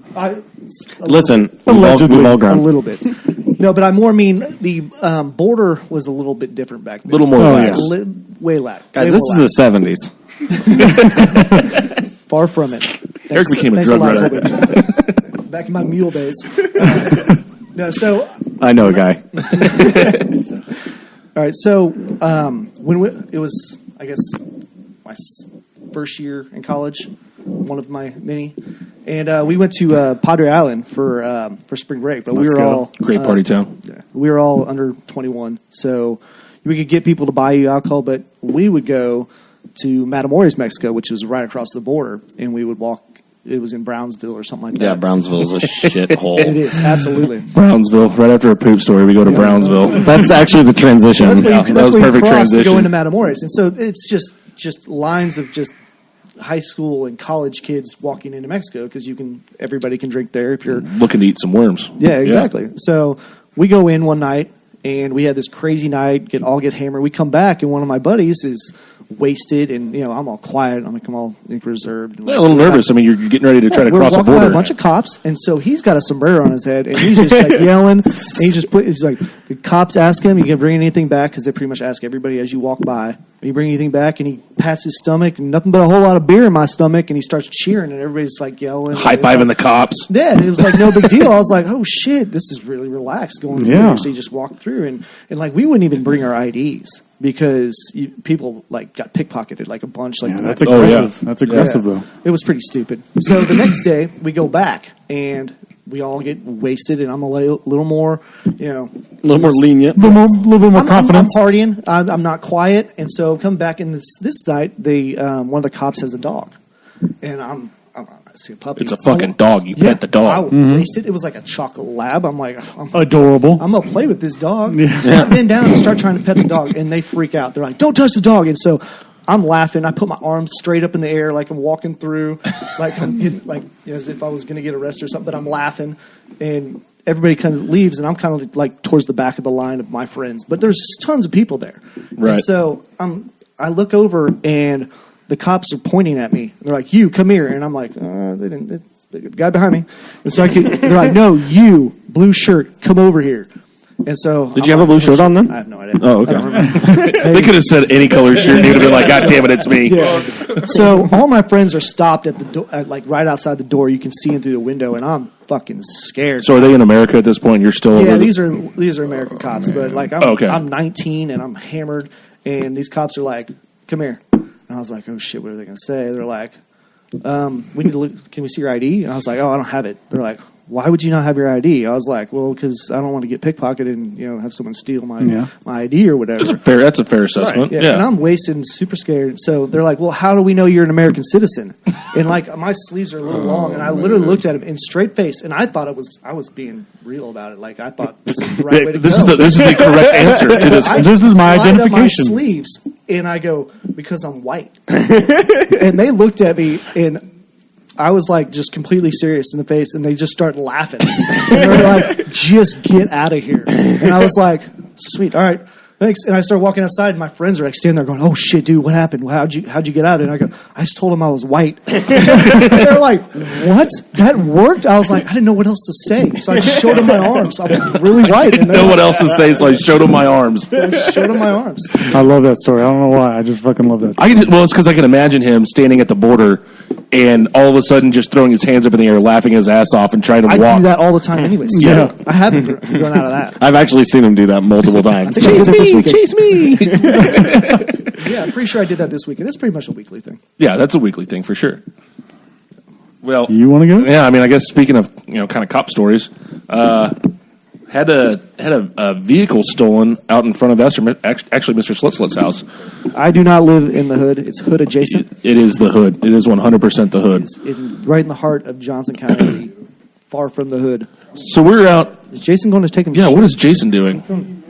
Listen, Allegedly. we've all a grown. little bit. No, but I more mean the border was a little bit different back then. A little more Oh, lax. yeah. Way lax. Guys, Way this more is the 70s. lax. Far from it. Eric became a thanks drug lot, runner. Colby. Back in my mule days. No, so I know a guy. all right, so it was, I guess, my first year in college, one of my many, and we went to Padre Island for spring break. But Let's we were go. all Great party town. we were all under 21, so we could get people to buy you alcohol, but we would go to Matamoros, Mexico, which was right across the border, and we would walk. It was in Brownsville or something like that. Yeah, Brownsville's a shithole. It is absolutely. Brownsville. Right after a poop story, we go to Brownsville. That's actually the transition. That's where Yeah, you, that that's was where you perfect cross to go transition. into Matamoros, and so it's just lines of just high school and college kids walking into Mexico because everybody can drink there if you're. Looking to eat some worms. Yeah, exactly. So we go in one night and we had this crazy night. Get hammered. We come back and one of my buddies is wasted, and I'm all quiet. I'm all reserved. And Yeah, a little nervous. I mean, you're getting ready to try to we're cross the walking by border. a bunch of cops, and so he's got a sombrero on his head, and he's just like yelling. And he's like, the cops ask him, "You can bring anything back?" Because they pretty much ask everybody as you walk by. You bring anything back? And he pats his stomach, and nothing but a whole lot of beer in my stomach, and he starts cheering, and everybody's like yelling, High fiving the cops. Yeah, and it was like no big deal. I was like, oh shit, this is really relaxed going through Yeah. here. So you just walk through, and like we wouldn't even bring our IDs because people like got pickpocketed like a bunch. Like Yeah, that's Oh, yeah. aggressive. That's aggressive, yeah. though. It was pretty stupid. So the next day we go back and we all get wasted, and I'm a little more, a little more lenient. A little bit more I'm confidence. partying. I'm not quiet, and so come back in this night. One of the cops has a dog, and I see a puppy. It's a fucking dog. You pet the I dog. was wasted. It was like a chocolate lab. I'm like, Adorable. I'm gonna play with this dog. So I bend down and start trying to pet the dog, and they freak out. They're like, "Don't touch the dog!" And so I'm laughing. I put my arms straight up in the air, like I'm walking through, like I'm getting, as if I was gonna get arrested or something. But I'm laughing, and everybody kind of leaves, and I'm kind of like towards the back of the line of my friends. But there's tons of people there, Right. And so I look over, and the cops are pointing at me. They're like, "You come here," and I'm like, "They didn't." It's the guy behind me, and so they're like, "No, you blue shirt, come over here." And so, Did you have a blue shirt on then? I have no idea. Oh, okay. I don't remember. They could have said any color shirt. They would have been like, God damn it, it's me. So all my friends are stopped at the door, like right outside the door. You can see in through the window, and I'm fucking scared. So are they in America at this point? You're still Yeah, over these are American cops, but like Okay. I'm 19 and I'm hammered, and these cops are like, "Come here," and I was like, "Oh shit, what are they gonna say?" They're like, "We need to look. Can we see your ID?" And I was like, "Oh, I don't have it." They're like, "Why would you not have your ID?" I was like, "Well, because I don't want to get pickpocketed and have someone steal my ID or whatever." That's a fair assessment. Yeah, Yeah. and I'm wasted and super scared. So they're like, "Well, how do we know you're an American citizen?" And like my sleeves are a little long, and I literally looked at him in straight face, and I thought I was being real about it. Like I thought this is the right way to This go. is the correct answer to this. This is my slide up identification. My sleeves, and I go because I'm white. And they looked at me, and I was like just completely serious in the face, and they just started laughing. And they were like, "Just get out of here!" And I was like, "Sweet, all right, thanks." And I started walking outside, and my friends are like standing there going, "Oh shit, dude, what happened? How'd you get out?" And I go, "I just told them I was white." They're like, "What?" that worked. I was like, I didn't know what else to say, so I just showed him my arms. I was really white. Didn't know what else to say, so I showed him my arms. I just showed him my arms. I love that story. I don't know why. I just fucking love that story. It's because I can imagine him standing at the border and all of a sudden just throwing his hands up in the air, laughing his ass off, and trying to I walk. do that all the time anyway. So Yeah. I haven't grown out of that. I've actually seen him do that multiple times. I think I did it this weekend. Chase me! Yeah, I'm pretty sure I did that this weekend. It's pretty much a weekly thing. Yeah, that's a weekly thing for sure. Well, You want to go? yeah, I mean, I guess speaking of kind of cop stories, had a vehicle stolen out in front of actually Mr. Slit's house. I do not live in the hood. It's hood adjacent. It is the hood. It is 100% the hood. It's right in the heart of Johnson County, far from the hood. So we're out. Is Jason going to take him? Yeah, shit? what is Jason doing?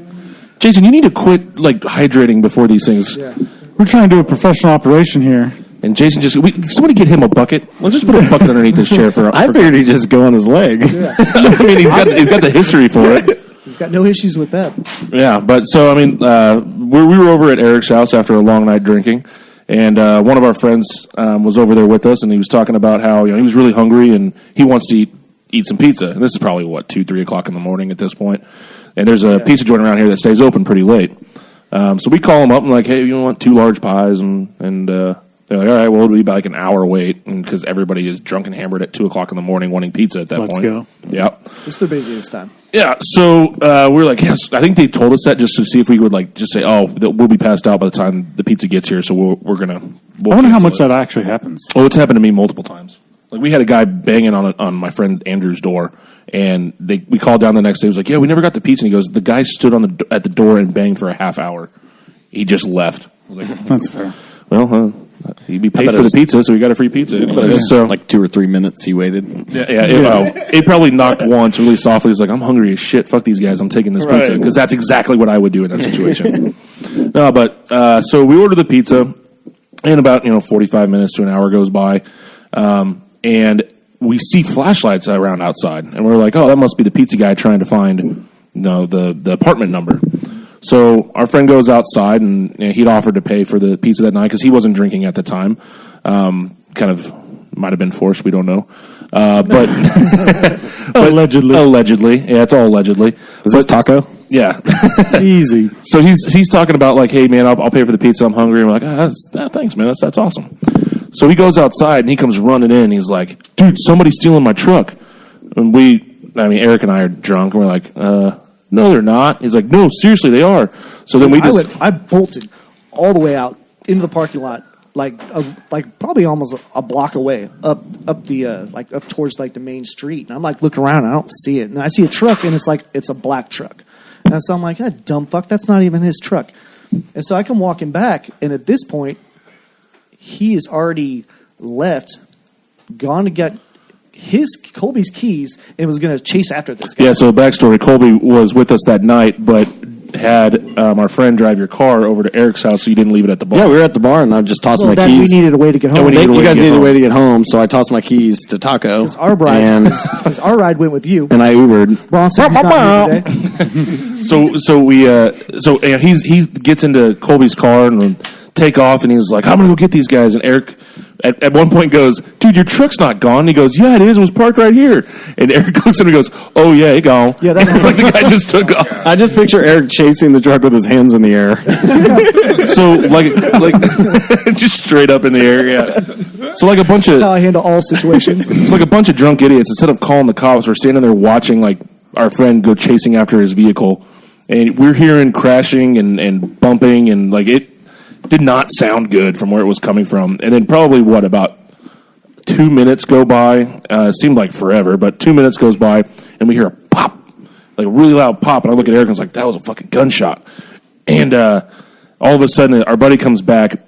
Jason, you need to quit hydrating before these things. Yeah. We're trying to do a professional operation here. And Jason somebody get him a bucket. Let's just put a bucket underneath his chair for. I figured he'd just go on his leg. I mean, he's got the history for it. He's got no issues with that. Yeah, but so I mean, we were over at Eric's house after a long night drinking, and one of our friends was over there with us, and he was talking about how he was really hungry and he wants to eat some pizza. And this is probably 2-3 o'clock in the morning at this point, and there's a pizza joint around here that stays open pretty late. So we call him up and like, hey, you want 2 large pies, and they're like, all right, well, it'll be about an hour wait, because everybody is drunk and hammered at 2 o'clock in the morning wanting pizza at that Let's point. go. Yeah. It's the busiest time. Yeah, so we were like, yes. I think they told us that just to see if we would just say, oh, we'll be passed out by the time the pizza gets here, so we're gonna. I wonder how much that actually happens. Oh, it's happened to me multiple times. Like we had a guy banging on my friend Andrew's door, and we called down the next day. He was like, yeah, we never got the pizza. And he goes, the guy stood at the door and banged for a half hour. He just left. I was like, That's fair. well, he'd be paid for the pizza, so we got a free pizza. Anyway, so Like 2 or 3 minutes he waited. it probably knocked once really softly. He's like, I'm hungry as shit. Fuck these guys. I'm taking this pizza. Because that's exactly what I would do in that situation. No, but so we ordered the pizza, and about 45 minutes to an hour goes by, and we see flashlights around outside, and we're like, oh, that must be the pizza guy trying to find the apartment number. So our friend goes outside, and he'd offered to pay for the pizza that night because he wasn't drinking at the time. Kind of might have been forced. We don't know. But allegedly. Yeah, it's all allegedly. Is this taco? Yeah. Easy. So he's talking about like, hey man, I'll pay for the pizza. I'm hungry. And we're like, thanks man. That's awesome. So he goes outside and he comes running in. He's like, dude, somebody's stealing my truck. And Eric and I are drunk. And we're like, no, they're not. He's like, no, seriously, they are. So then I bolted all the way out into the parking lot, like probably almost a block away, up towards the main street. And I'm like looking around, and I don't see it, and I see a truck, and it's a black truck. And so I'm like, that dumb fuck, that's not even his truck. And so I come walking back, and at this point, he has already left, gone to get Colby's keys, and was going to chase after this guy. Yeah, so backstory, Colby was with us that night, but had our friend drive your car over to Eric's house, so you didn't leave it at the bar. Yeah, we were at the bar, and I just tossed my keys. We needed a way to get home. You guys needed a way to get home, so I tossed my keys to Taco. Our ride went with you. And I Ubered. Bronson, he's not here today. He gets into Colby's car and take off, and he's like, I'm going to go get these guys. And Eric at one point goes, dude, your truck's not gone. And he goes, yeah, it is. It was parked right here. And Eric looks at him and goes, oh, yeah, it gone. Yeah, like the guy just took off. I just picture Eric chasing the truck with his hands in the air. So, like just straight up in the air, yeah. So, like a bunch That's of... how I handle all situations. It's like a bunch of drunk idiots. Instead of calling the cops, we're standing there watching, like, our friend go chasing after his vehicle. And we're hearing crashing and bumping, and, like, it did not sound good from where it was coming from. And then probably, about 2 minutes go by? It seemed like forever, but 2 minutes goes by, and we hear a pop, like a really loud pop. And I look at Eric and I was like, that was a fucking gunshot. And all of a sudden, our buddy comes back,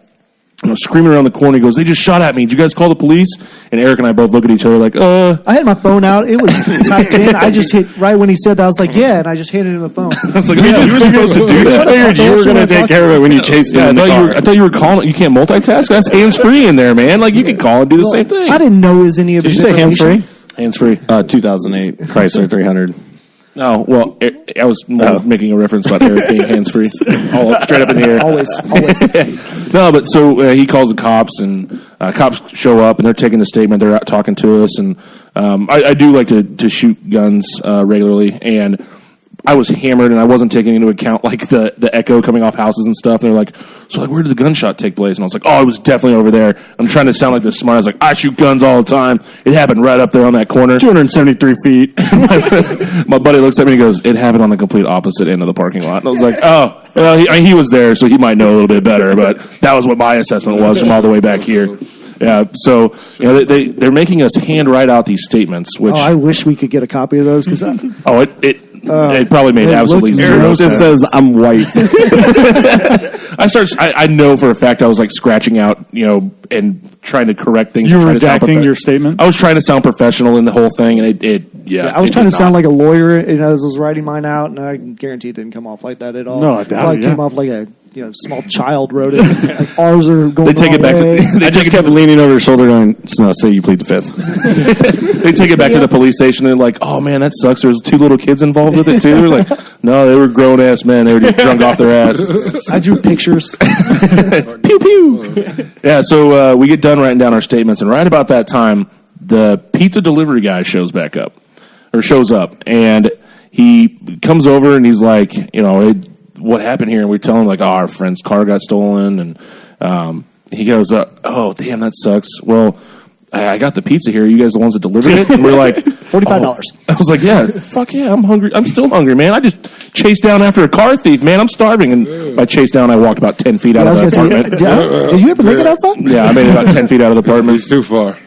screaming around the corner. He goes, they just shot at me. Did you guys call the police? And Eric and I both look at each other like, I had my phone out. It was typed in. I just hit, right when he said that, I was like, yeah, and I just handed him the phone. I was like, yeah, you were supposed to do that. I figured you were going to take care of it when you chased him in the car. I thought you were calling. You can't multitask? That's hands-free in there, man. Like, you can call and do the same thing. I didn't know it was any of Did his you say information. hands-free? Hands-free. 2008 Chrysler 300. No, well, I was more making a reference about Eric being hands-free. All straight up in the air. Always. No, but so he calls the cops, and cops show up, and they're taking the statement. They're out talking to us, and I do like to shoot guns regularly, and I was hammered, and I wasn't taking into account like the echo coming off houses and stuff. And they're like, "So like, where did the gunshot take place?" And I was like, "Oh, it was definitely over there." I'm trying to sound like this smart. I was like, "I shoot guns all the time. It happened right up there on that corner." 273 feet. My buddy looks at me and goes, "It happened on the complete opposite end of the parking lot." And I was like, "Oh, well, he was there, so he might know a little bit better." But that was what my assessment was from all the way back here. Yeah, so they're making us hand write out these statements. Which I wish we could get a copy of those because it probably made absolutely looked zero It just sense. says I'm white. I know for a fact I was like scratching out, and trying to correct things. You were trying to sound redacting your statement? I was trying to sound professional in the whole thing, and I was trying to sound like a lawyer, and I was writing mine out, and I guarantee it didn't come off like that at all. No, I doubt Probably it, yeah. came off like a small child wrote it. Like ours are going. They take the it back. wrong way. I just kept leaning over your shoulder going, "No, say you plead the fifth." They take it back to the police station and like, "Oh man, that sucks. There's 2 little kids involved with it too." They're like, "No, they were grown ass men. They were just drunk off their ass." I drew pictures. Pew pew. Yeah, so we get done writing down our statements, and right about that time, the pizza delivery guy shows up, and he comes over and he's like, what happened here? And we tell him like, our friend's car got stolen, and he goes, "Oh damn, that sucks. Well, I got the pizza here. Are you guys the ones that delivered it?" And we're like, $45. I was like, "Yeah, fuck yeah, I'm hungry. I'm still hungry, man. I just chased down after a car thief, man. I'm starving." And by chase down, I walked about 10 feet out I of was the gonna say, apartment. did you ever make it outside? Yeah, I made it about 10 feet out of the apartment. It's too far.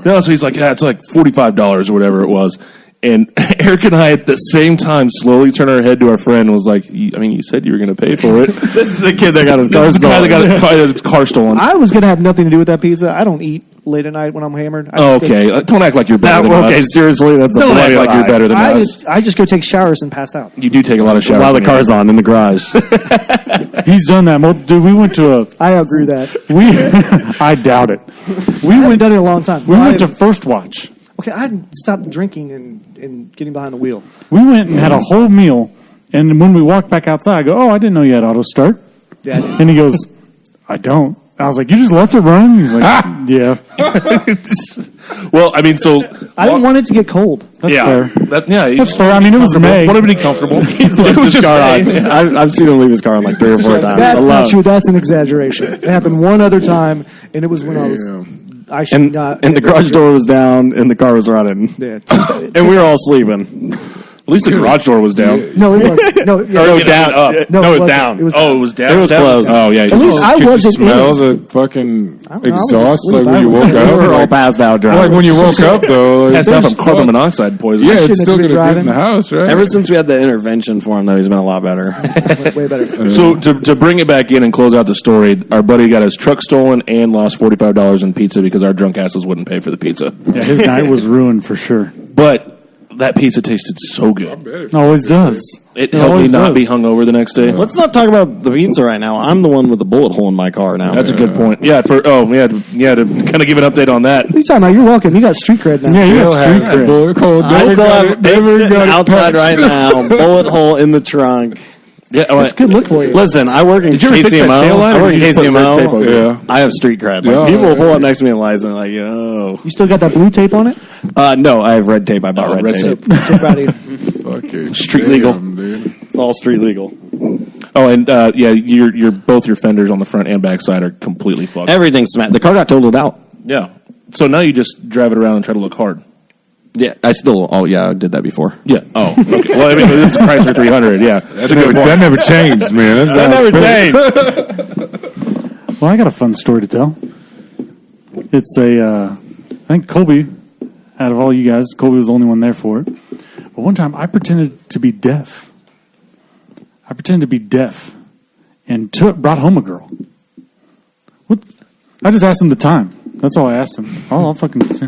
No, so he's like, "Yeah, it's like $45 or whatever it was." And Eric and I at the same time slowly turn our head to our friend and was like, you said you were going to pay for it. This is the kid that got his car This is the guy stolen. that got his car stolen. I was gonna have nothing to do with that pizza. I don't eat late at night when I'm hammered. Okay, don't act like you're better than Okay, us. us. That's a Don't act bloody like you're lie. better than us. I just go take showers and pass out. You do take a lot of showers. While the when you're- car's on in the garage. He's done that. Well, dude, we went to I agree that. I doubt it. I haven't done it in a long time. We went to First Watch. Okay, I stopped drinking and getting behind the wheel. We went and had a whole meal, and when we walked back outside, I go, "Oh, I didn't know you had auto start." Yeah, I did. And he goes, "I don't." I was like, "You just left it running?" He's like, "Yeah, Well, I mean, so I didn't want it to get cold. that's yeah, fair." That's fair. I mean, it was May. Want to be comfortable. It was just I've seen him leave his car on like 3 or 4 times. That's alone. not true. That's an exaggeration. It happened one other time, and it was when I was. I should And, not. and the garage door was down, and the car was running. Yeah, And we were all sleeping. At least the garage door was down. no, it was no. Yeah, Or down. Up. no, it was wasn't. down. It was Oh, it was down. It was closed. Oh, yeah. At least I Could you wasn't smell in it. the fucking I don't know, I was exhaust asleep. like when you woke We up? were all Like, passed out driving. like when you woke up though. Like, Has to have there's some carbon fuck- monoxide poison. Yeah, shouldn't it's have still been gonna get in driving. the house, right? Ever since we had the intervention for him, though, he's been a lot better. Way better. So to bring it back in and close out the story, our buddy got his truck stolen and lost $45 in pizza because our drunk asses wouldn't pay for the pizza. Yeah, his night was ruined for sure. But that pizza tasted so good. It always does. It helped me always not does. be hungover the next day. Let's not talk about the pizza right now. I'm the one with the bullet hole in my car now. That's a good point. Yeah, to kind of give an update on that. What are you talking about? You're welcome. You got street cred now. Yeah, you got Still street has cred. bullet hole. I Never still got have it- never it got it outside patched. right now. Bullet hole in the trunk. Yeah, That's a good look for you. Listen, I work in Did you ever fix that KCMO. tail light, I or work in did you just put red tape KCMO. over Yeah. I have street cred. Like, Yeah. people will pull up next to me and lies and like, yo. You still got that blue tape on it? No, I have red tape. I bought red tape. I'm so proud of you. Fucking Street legal. dude. It's all street legal. Oh, and your both your fenders on the front and back side are completely fucked. Everything's smashed. The car got totaled out. Yeah. So now you just drive it around and try to look hard. Yeah, I still. Oh, yeah, I did that before. Yeah. Oh. Okay. Well, I mean, it's a Chrysler 300. Yeah. That's a good point. That never changed, man. That never changed. Well, I got a fun story to tell. It's I think Colby, out of all you guys, Colby was the only one there for it. But one time I pretended to be deaf. And brought home a girl. What? I just asked him the time. That's all I asked him. I'll fucking see.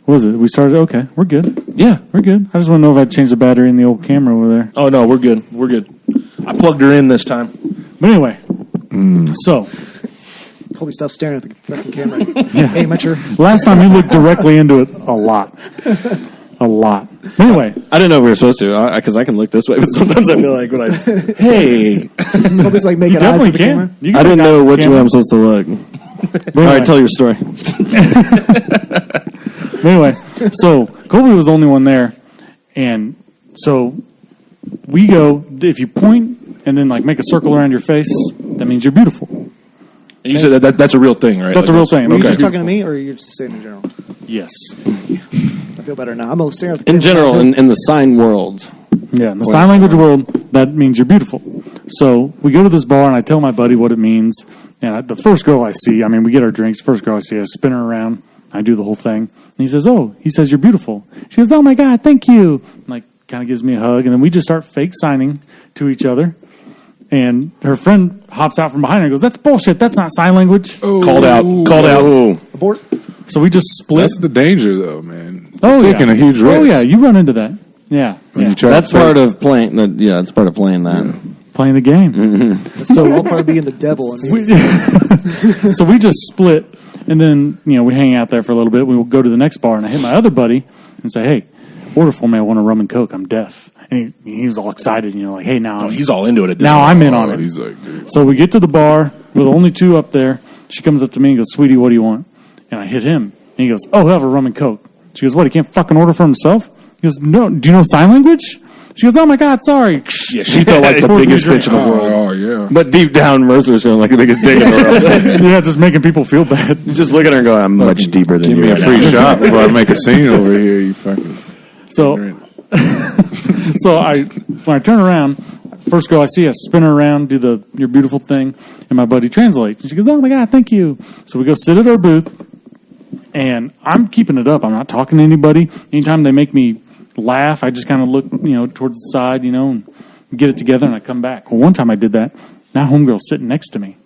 What was it? We started, okay, we're good. Yeah. We're good. I just want to know if I'd changed the battery in the old camera over there. Oh no, we're good. We're good. I plugged her in this time. But anyway, so Colby, stop staring at the fucking camera. Amateur. last time you looked directly into it a lot. a lot. Anyway, I didn't know we were supposed to because I can look this way, but sometimes I feel like when I just, hey, Kobe's like making eyes definitely at the camera. can. You I didn't know which way camera. I'm supposed to look. All right, tell your story. Anyway, so Colby was the only one there, and so we go. If you point and then like make a circle around your face, that means you're beautiful. And you said that's a real thing, right? That's a real thing. Were you Okay. just talking to me, or are you just saying in general? Yes. I feel better now. I'm gonna stare at the In camera. general, in the sign world, Yeah, in the sign language world, that means you're beautiful. So we go to this bar, and I tell my buddy what it means. And the first girl I see, I mean, we get our drinks. First girl I see, I spin her around. I do the whole thing. And he says, he says, you're beautiful. She goes, oh, my God, thank you. And like, kind of gives me a hug. And then we just start fake signing to each other. And her friend hops out from behind her and goes, that's bullshit. That's not sign language. Called out. Abort. So we just split. That's the danger, though, man. Oh, You're taking yeah. a huge risk. Oh, yeah, you run into that. Yeah. When yeah. you try that's to part of playing. Yeah, it's part of playing that. Playing the game. So I'll probably be in the devil. I mean, So we just split, and then we hang out there for a little bit. We will go to the next bar, and I hit my other buddy and say, "Hey, order for me. I want a rum and coke. I'm deaf." And he was all excited, like, "Hey, now He's all into it at this now point. I'm in on Oh, it." he's like, dude. So we get to the bar. We're the only two up there. She comes up to me and goes, "Sweetie, what do you want?" And I hit him, and he goes, "Oh, he'll have a rum and coke." She goes, "What? He can't fucking order for himself?" He goes, "No. Do you know sign language?" She goes, "Oh my God, sorry." Yeah, she felt like the biggest bitch in the world. Oh, yeah. But deep down, Mercer's feeling like the biggest dick in the world. Yeah, just making people feel bad. You just look at her and go, I'm much deeper than Give you me a right free now. shot before I make a scene over here, you fucking... So when I turn around, first girl I see, I spin her around, do your beautiful thing, and my buddy translates. And she goes, "Oh my God, thank you." So we go sit at our booth, and I'm keeping it up. I'm not talking to anybody. Anytime they make me laugh, I just kind of look, towards the side, and get it together, and I come back. Well, one time I did that. Now homegirl's sitting next to me.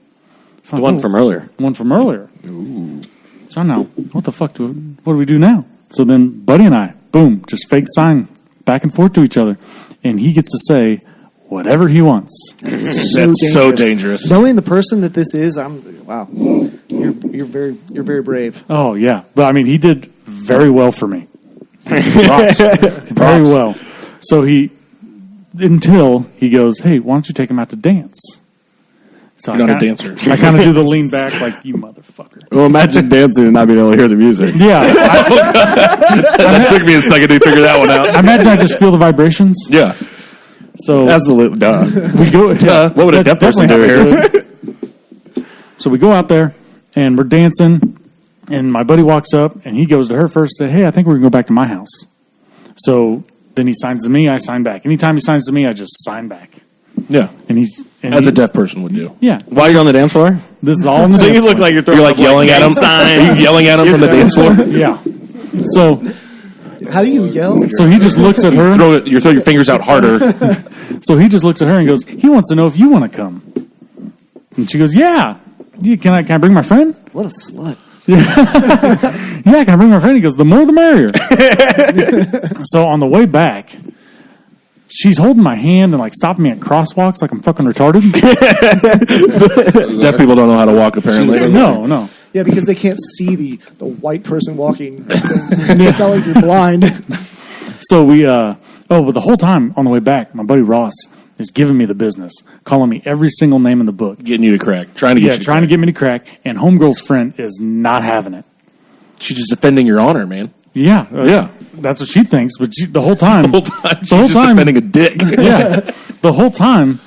So The one from earlier. One from earlier. Ooh. So now, what the fuck what do we do now? So then Buddy and I, boom, just fake sign back and forth to each other. And he gets to say whatever he wants. That's so dangerous. Knowing the person that this is, wow. You're very brave. Oh, yeah. But, I mean, he did very well for me. Props. Very well. So until he goes, "Hey, why don't you take him out to dance?" So You're not a dancer. I kind of do the lean back like, "You motherfucker." Well, imagine dancing and not being able to hear the music. Yeah. It took me a second to figure that one out. I imagine I just feel the vibrations. Yeah. So Absolutely, duh. we go. What would a deaf that's person do definitely how here? we do it. So we go out there and we're dancing, and my buddy walks up and he goes to her first and says, "Hey, I think we're gonna go back to my house." So then he signs to me, I sign back. Anytime he signs to me, I just sign back. Yeah. And As a deaf person would do. yeah. While you're on the dance floor? This is all in the So you dance look floor. like you're throwing You're like up, yelling at him. signs. Are you yelling at him from the dance floor? Yeah. So How do you yell? he just looks at her. You throw your fingers out harder. So he just looks at her and goes, "He wants to know if you want to come." And she goes, "Yeah. Can I bring my friend?" What a slut. "Yeah, can I bring my friend?" He goes, "The more the merrier." So on the way back, she's holding my hand and like stopping me at crosswalks like I'm fucking retarded. Deaf people don't know how to walk, apparently. No. Yeah, because they can't see the white person walking. It's not like you're blind. So but the whole time on the way back, my buddy Ross is giving me the business, calling me every single name in the book. Getting you to crack. Trying to get you to trying crack. to get me to crack. And homegirl's friend is not having it. She's just defending your honor, man. Yeah. Yeah. That's what she thinks. But the whole time. The whole time, she's The whole just time. defending a dick. Yeah. The whole time,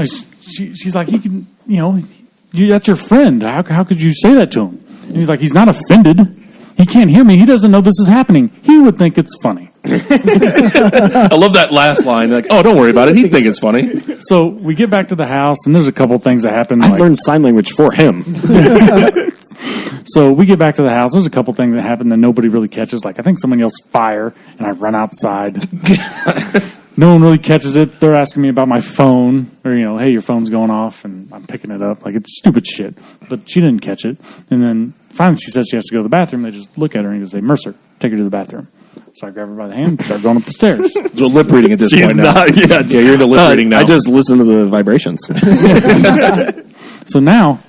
she's like, that's your friend. How could you say that to him? And he's like, he's not offended. He can't hear me. He doesn't know this is happening. He would think it's funny. I love that last line. Like, oh, don't worry about it. He'd think it's funny. So we get back to the house, and there's a couple things that happen. I learned sign language for him. So we get back to the house. There's a couple things that happen that nobody really catches. Like, I think someone yells fire, and I run outside. No one really catches it. They're asking me about my phone, or, hey, your phone's going off, and I'm picking it up. Like, it's stupid shit. But she didn't catch it. And then finally she says she has to go to the bathroom. They just look at her and go, "Say, Mercer, take her to the bathroom." So I grab her by the hand and start going up the stairs. So lip reading at this She's point now. not, yeah, you're into lip reading now. I just listen to the vibrations. So now,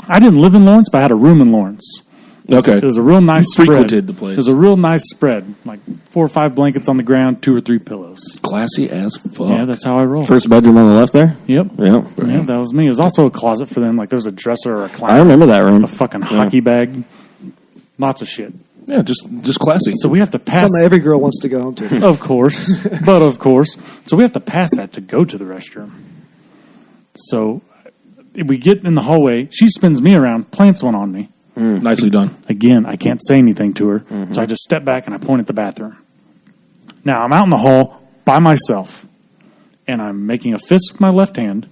I didn't live in Lawrence, but I had a room in Lawrence. Okay. It was a real nice You spread. frequented the place. It was a real nice spread, like 4 or 5 blankets on the ground, 2 or 3 pillows. Classy as fuck. Yeah, that's how I roll. First bedroom on the left there? Yep. Yeah. Yeah, that was me. It was also a closet for them. Like there was a dresser or a I closet, remember that room. a fucking hockey bag, lots of shit. Yeah, just classy. So we have to pass. Something every girl wants to go home to. Of course, but of course. So we have to pass that to go to the restroom. So we get in the hallway. She spins me around, plants one on me. Nicely done. Again, I can't say anything to her, so I just step back and I point at the bathroom. Now I'm out in the hall by myself, and I'm making a fist with my left hand,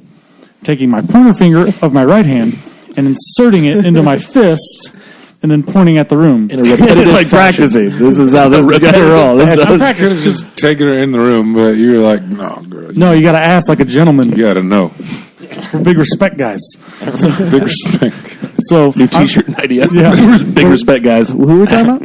taking my pointer finger of my right hand, and inserting it into my fist, and then pointing at the room. In a repetitive like fashion. practicing. This is how this is going to roll. This I'm is practicing. Just taking her in the room, but you were like, no, girl. No, you got to ask like a gentleman. You got to know. We're big respect guys. Big respect. So New T-shirt idea. Yeah. Big respect, guys. Who are we talking about?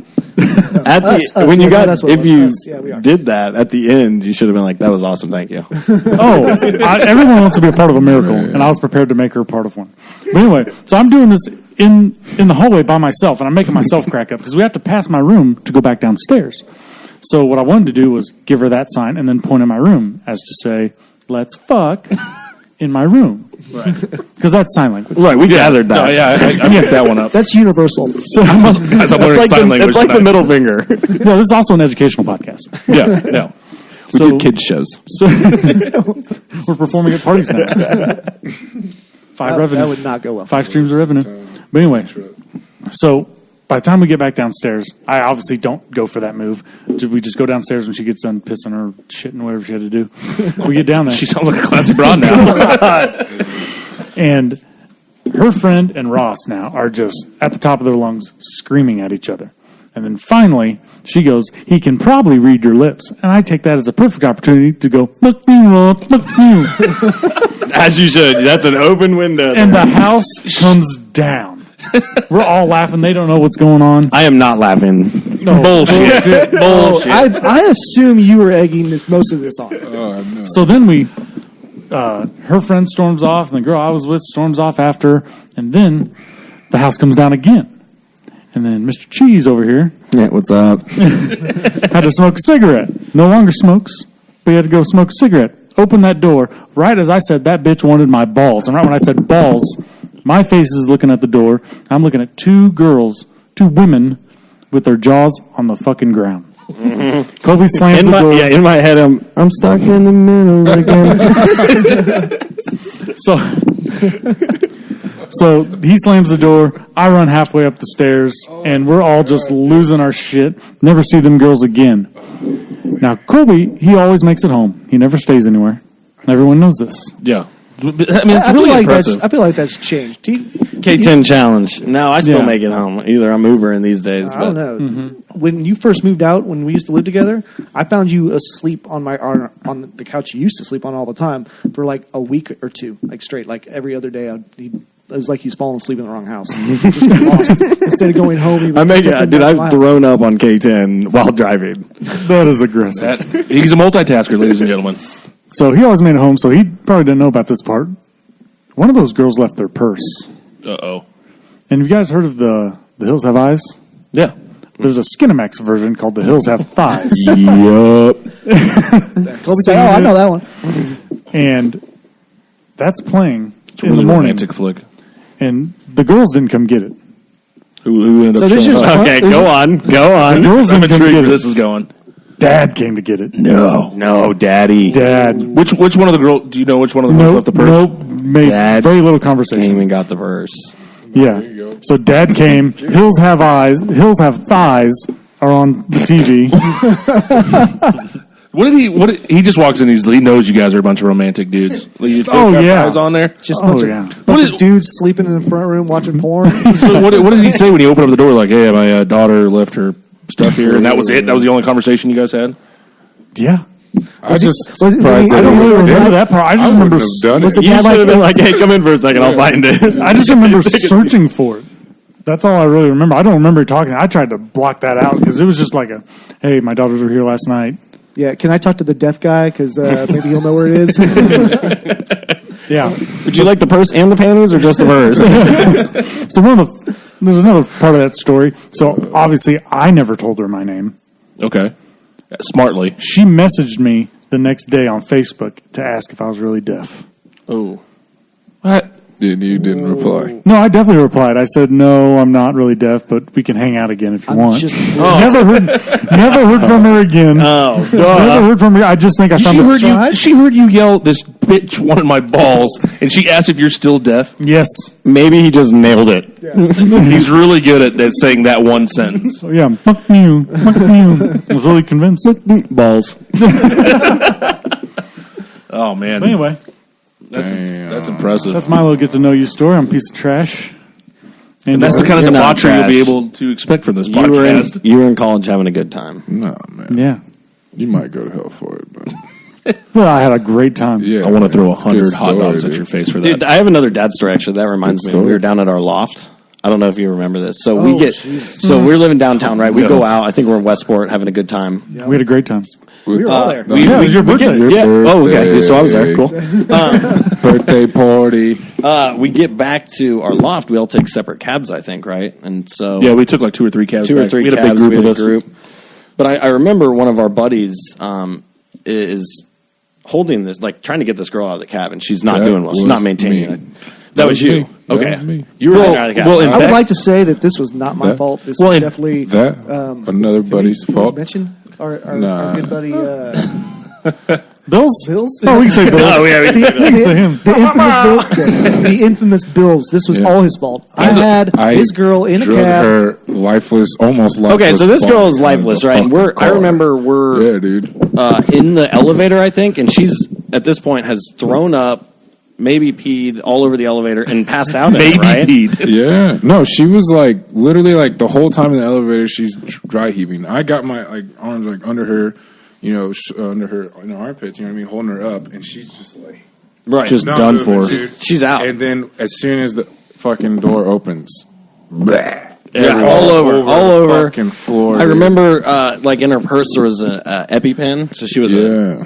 at the Us, when you yeah, got that's what it if was. you Us. Yeah, we are. did that at the end, you should have been like, "That was awesome, thank you." Everyone wants to be a part of a miracle, and I was prepared to make her a part of one. But anyway, so I'm doing this in the hallway by myself, and I'm making myself crack up because we have to pass my room to go back downstairs. So what I wanted to do was give her that sign and then point in my room as to say, "Let's fuck in my room," because that's sign language. Right, we gathered that. No, yeah, I picked that one up. That's universal. So, Guys, I'm That's learning like, sign the, language it's like the tonight. middle finger. no, this is also an educational podcast. Yeah, yeah. We So- do kids shows. So we're performing at parties now. 5 revenues. That would not go well. 5 streams of revenue. But anyway, so by the time we get back downstairs, I obviously don't go for that move. We just go downstairs when she gets done pissing or shitting, whatever she had to do. We get down there. She sounds like a classy broad now. And her friend and Ross now are just at the top of their lungs screaming at each other. And then finally, she goes, "He can probably read your lips." And I take that as a perfect opportunity to go, "Look me, Ross, look me." As you should. That's an open window. And the house comes down. We're all laughing. They don't know what's going on. I am not laughing. No, bullshit. Bullshit. I assume you were egging most of this on. Oh, no. So then her friend storms off, and the girl I was with storms off after, and then the house comes down again. And then Mr. Cheese over here Yeah, what's up? had to smoke a cigarette. No longer smokes, but he had to go smoke a cigarette. Open that door. Right as I said, that bitch wanted my balls. And right when I said balls, my face is looking at the door. I'm looking at 2 women with their jaws on the fucking ground. Kobe slams In the my, door. yeah, in my head, I'm stuck in the middle again. So he slams the door. I run halfway up the stairs, and we're all just losing our shit. Never see them girls again. Now, Colby, he always makes it home. He never stays anywhere. Everyone knows this. Yeah. I mean, it's I really feel like impressive. I feel like that's changed. K10 challenge. No, I still Yeah. make it home. Either I'm Ubering these days. I don't but know. When you first moved out, when we used to live together, I found you asleep on on the couch you used to sleep on all the time for like a week or 2, like straight, like every other day. It was like he was falling asleep in the wrong house. He just got lost. Instead of going home, he I make it. Dude, my I've house. thrown up on K10 while driving. That is aggressive. He's a multitasker, ladies and gentlemen. So he always made it home, so he probably didn't know about this part. One of those girls left their purse. Uh-oh. And have you guys heard of the Hills Have Eyes? Yeah. There's a Skinamax version called The Hills Have Thighs. Yup. Kobe said, "Oh, I know that one." And that's playing It's a in really the morning. romantic flick. And the girls didn't come get it. Who ended So up this showing is- up? Okay, go on. Go The on. girls I'm didn't come intrigued get where it. this is going. Dad came to get it. No. No, daddy. Dad. Which one of the girls? Do you know which one of the girls Nope. left the purse? Nope. Made Dad very little Came conversation. and got the purse. Yeah. So Dad came. Hills Have Eyes. Hills Have Thighs are on the TV. He just walks in. He knows you guys are a bunch of romantic dudes. You Oh, have yeah. guys on there. Just Oh, bunch of, yeah. bunch What of is- dudes sleeping in the front room watching porn. So what did he say when he opened up the door? Like, hey, my daughter left her stuff here, and that was it. That was the only conversation you guys had. Yeah. I just was he- surprised I that don't he really did remember it. that part. I just I remember. wouldn't have done was it. the You dad should have been like, like, hey, come in for a second. I'll find it. I just remember searching for it. That's all I really remember. I don't remember talking. I tried to block that out because it was just like hey, my daughters were here last night. "Yeah, can I talk to the deaf guy? Because maybe he'll know where it is." Yeah. Would you like the purse and the panties or just the purse? So there's another part of that story. So obviously I never told her my name. Okay. smartly. She messaged me the next day on Facebook to ask if I was really deaf. Oh. What? And you didn't reply. No, I definitely replied. I said, no, I'm not really deaf, but we can hang out again if you want. Never heard from her again. Oh, Never heard from her. I just think I found She heard you yell, "This bitch wanted my balls," and she asked if you're still deaf. Yes. Maybe he just nailed it. He's really good at saying that one sentence. So, yeah, fuck you. Fuck you. I was really convinced. Balls. Oh man. But anyway, That's impressive. that's my little get to know you story. I'm a piece of trash. And that's the kind of You're not debauchery you'll be trash. able to expect from this You were, podcast. you were in college having a good time. No, man. Yeah. You might go to hell for it, but Well, I had a great time. yeah. I want to throw it's a 100 good hot dogs story, at your dude. face for that. Dude, I have another dad story actually. That reminds Good me. story. We were down at our loft. I don't know if you remember this. So Oh, we get Jesus. so we're living downtown, right? We go out. I think we're in Westport having a good time. We had a great time. We were all there. Yeah, it was your birthday. Yeah. Oh, okay. So I was there. Cool. Birthday party. We get back to our loft. We all take separate cabs, I think, right? And so Yeah, we took like 2 or 3 cabs. two or back. three We had cabs. a big group we had with a us. group. But I remember one of our buddies is holding this, like trying to get this girl out of the cab, and she's not That doing well. She's was not maintaining me. it. That was you. me. That Okay. was me. You were out of the cab. well, in I would Beck- like to say that this was not my That- fault. This well, was and definitely That another buddy's Can we fault. mention our Nah. good buddy Bills? Bills. Oh, we can say Bills. Oh, yeah, we can We can say him. The infamous Bills. This was all his fault. I had this girl in a drug cab. her lifeless, almost lifeless. Okay, so this girl body is in lifeless, the right? And fucking I car. remember we're Yeah, dude. in the elevator, I think, and she's at this point has thrown up, maybe peed all over the elevator and passed out. in it, Maybe right? peed. Yeah. No, she was like literally like the whole time in the elevator she's dry heaving. I got my like arms like under her, you know, under her armpits, you know what I mean, holding her up, and she's just like Right. Just not done moving, for. dude. She's out. And then as soon as the fucking door opens, bleh, Yeah, all over. the fucking floor. I dude. remember, like in her purse there was a EpiPen, so she was Yeah. a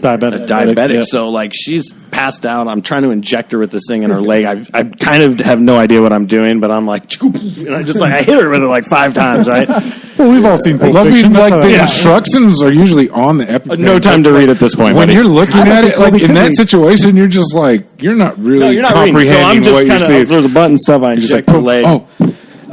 diabetic. Yeah. So like she's passed out. I'm trying to inject her with this thing in her leg. I kind of have no idea what I'm doing, but I'm like, and I just like I hit her with it like 5 times, right? Well, we've all seen Pulp Love Fiction. you, like That's the how- instructions are usually on the EpiPen. No time to read at this point. When buddy. you're looking I don't at think it, like Kobe in could that read. situation, you're just like you're not really No, you're not reading. comprehending So I'm just what you're kind seeing. of there's a button stuff. I just inject like, her leg. oh.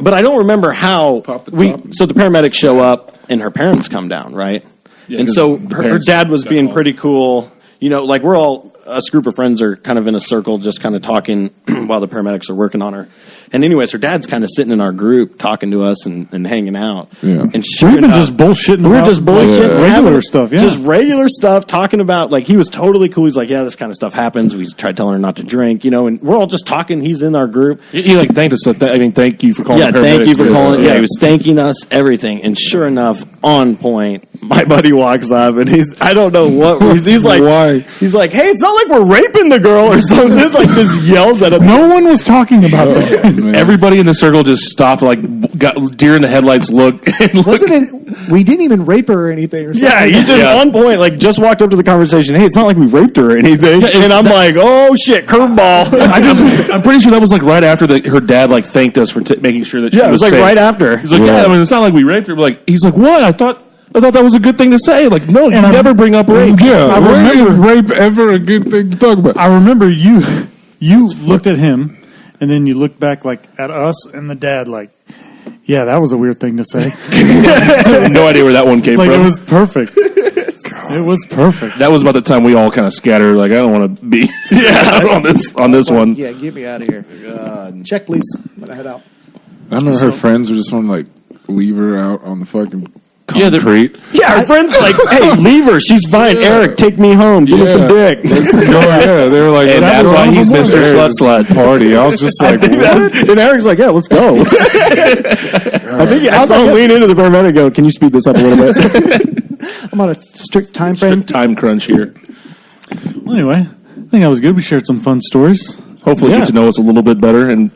But I don't remember how Pop the we. top. So the paramedics show up and her parents come down, right? and 'cause so the her parents dad was got being called. pretty cool. You know, like we're all us group of friends are kind of in a circle, just kind of talking while the paramedics are working on her. And anyways, her dad's kind of sitting in our group talking to us and hanging out. Yeah. And sure Or even enough, just bullshitting. we were about, just bullshitting, like, regular having- stuff. Yeah, just regular stuff, talking about like he was totally cool. He's like, yeah, this kind of stuff happens. We tried telling her not to drink, you know, and we're all just talking. He's in our group. He like thanked us. So thank you for calling. Yeah, the thank you paramedics for for calling. this. Yeah, he was thanking us, everything. And sure enough, on point, my buddy walks up and I don't know what, he's like, Why? He's like, hey, it's not like we're raping the girl or something. Like just yells at him. no one was talking about that. Man. Everybody in the circle just stopped, like got deer in the headlights. Look, and look. Wasn't it? We didn't even rape her or anything. Or something. Yeah, he just on point, like just walked up to the conversation. Hey, it's not like we raped her or anything. And I'm like, oh shit, curveball. I'm pretty sure that was like right after her dad like thanked us for making sure that she Yeah, it was like safe. right after. He's like, yeah, I mean, it's not like we raped her. But like, he's like, what? I thought that was a good thing to say. Like, no, you never bring up rape. Yeah, I when is remember- rape ever a good thing to talk about? I remember you looked at him, and then you looked back like at us and the dad, like, yeah, that was a weird thing to say. No idea where that one came Like from. it was perfect. It was perfect. That was about the time we all kind of scattered. Like, I don't want to be on this one. Yeah, get me out of here. Check, please. I'm gonna head out. I remember her friends were just want to like leave her out on the fucking Yeah, they're- concrete. Yeah, her friend's like, hey, leave her. She's fine. Eric, take me home. Give me some dick. Yeah, they were like, And let's that's go why to he's the Mr. Slut party. I was just like, what? And Eric's like, yeah, let's go. I think I saw him lean into the paramedic and go, can you speed this up a little bit? I'm on a strict time frame. Time crunch here. Well, anyway, I think that was good. We shared some fun stories. Hopefully, Yeah. get to know us a little bit better, and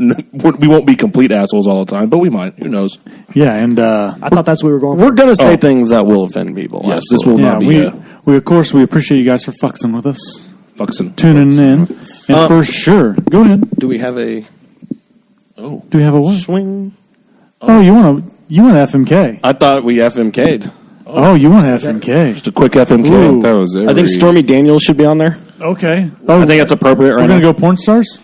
we won't be complete assholes all the time, but we might. Who knows? Yeah, and I thought that's what we were going for. We're going to say things that will offend people. Yes, this will yeah, not be we of course we appreciate you guys for fucksing with us, fucking. tuning in, and for sure. Go ahead. Do we have a Oh, Do we have a what? swing? Oh, you want FMK? I thought we FMK'd. Oh, you want FMK? Just a quick FMK. Ooh. That was I think Stormy Daniels should be on there. Okay. I think that's appropriate right We're gonna now. go porn stars.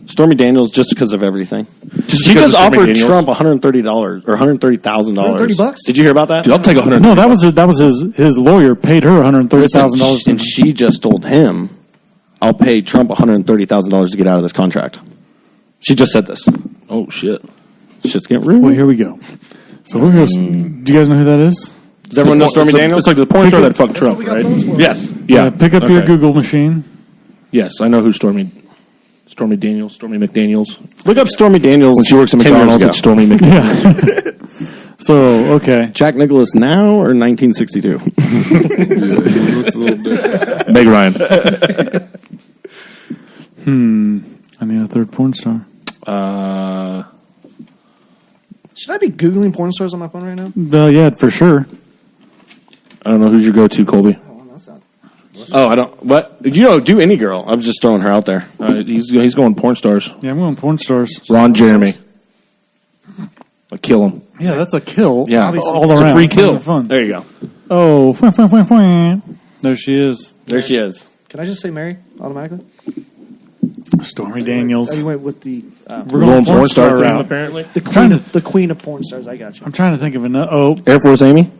Stormy Daniels just because of everything. Just She because just of Stormy offered Daniels? Trump $130 or $130,000. $130? Did you hear about that? Dude, I'll take 100. No, that was his lawyer paid her $130,000. And she just told him, "I'll pay Trump $130,000 to get out of this contract." She just said this. Oh shit. Shit's getting real. Well, here we go. So we're gonna. Do you guys know who that is? Does everyone know Stormy It's like- Daniels? It's like the porn star that fucked Trump, we got right? phones for. Yes. Yeah. Pick up your Okay. Google machine. Yes, I know who Stormy Daniels, Stormy McDaniels. Look up Stormy Daniels. When she works at 10 years McDonald's, ago. it's Stormy McDaniels. Yeah. So okay. Jack Nicholas now or 1962? He looks a little different. Meg Ryan. I need a third porn star. Should I be Googling porn stars on my phone right now? Yeah, for sure. I don't know who's your go-to, Colby. Oh, I don't. What? Do any girl. I'm just throwing her out there. He's going porn stars. Yeah, I'm going porn stars. Ron Jeremy. I'll kill him. Yeah, that's a kill. Yeah. all It's a around. free kill. Having Fun. There you go. Oh, there she is. There she is. Can I just say Mary automatically? Stormy Daniels. Oh, you went with the We're going porn star theme, route. apparently. trying to- the queen of porn stars. I got you. I'm trying to think of another. Oh Air Force Amy.